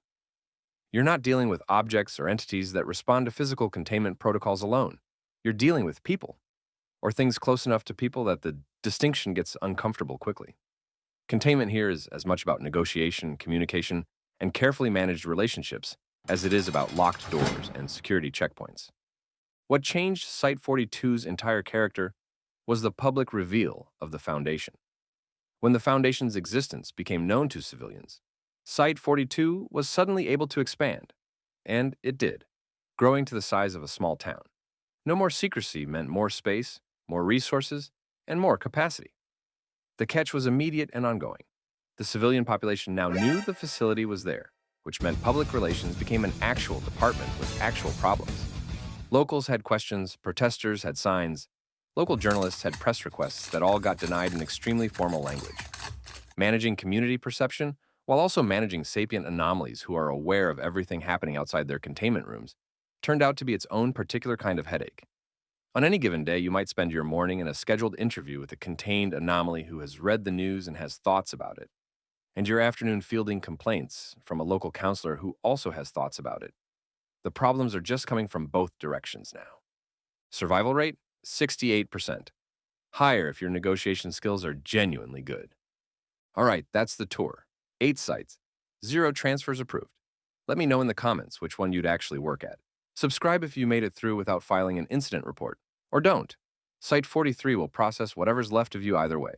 You're not dealing with objects or entities that respond to physical containment protocols alone. You're dealing with people, or things close enough to people that the distinction gets uncomfortable quickly. Containment here is as much about negotiation, communication, and carefully managed relationships as it is about locked doors and security checkpoints. What changed Site 42's entire character was the public reveal of the Foundation. When the Foundation's existence became known to civilians, Site 42 was suddenly able to expand, and it did, growing to the size of a small town. No more secrecy meant more space, more resources, and more capacity. The catch was immediate and ongoing. The civilian population now knew the facility was there, which meant public relations became an actual department with actual problems. Locals had questions, protesters had signs, local journalists had press requests that all got denied in extremely formal language. Managing community perception, while also managing sapient anomalies who are aware of everything happening outside their containment rooms, turned out to be its own particular kind of headache. On any given day, you might spend your morning in a scheduled interview with a contained anomaly who has read the news and has thoughts about it, and your afternoon fielding complaints from a local counselor who also has thoughts about it. The problems are just coming from both directions now. Survival rate? 68%. Higher if your negotiation skills are genuinely good. All right, that's the tour. 8 sites, 0 transfers approved. Let me know in the comments which one you'd actually work at. Subscribe if you made it through without filing an incident report. Or don't. Site 43 will process whatever's left of you either way.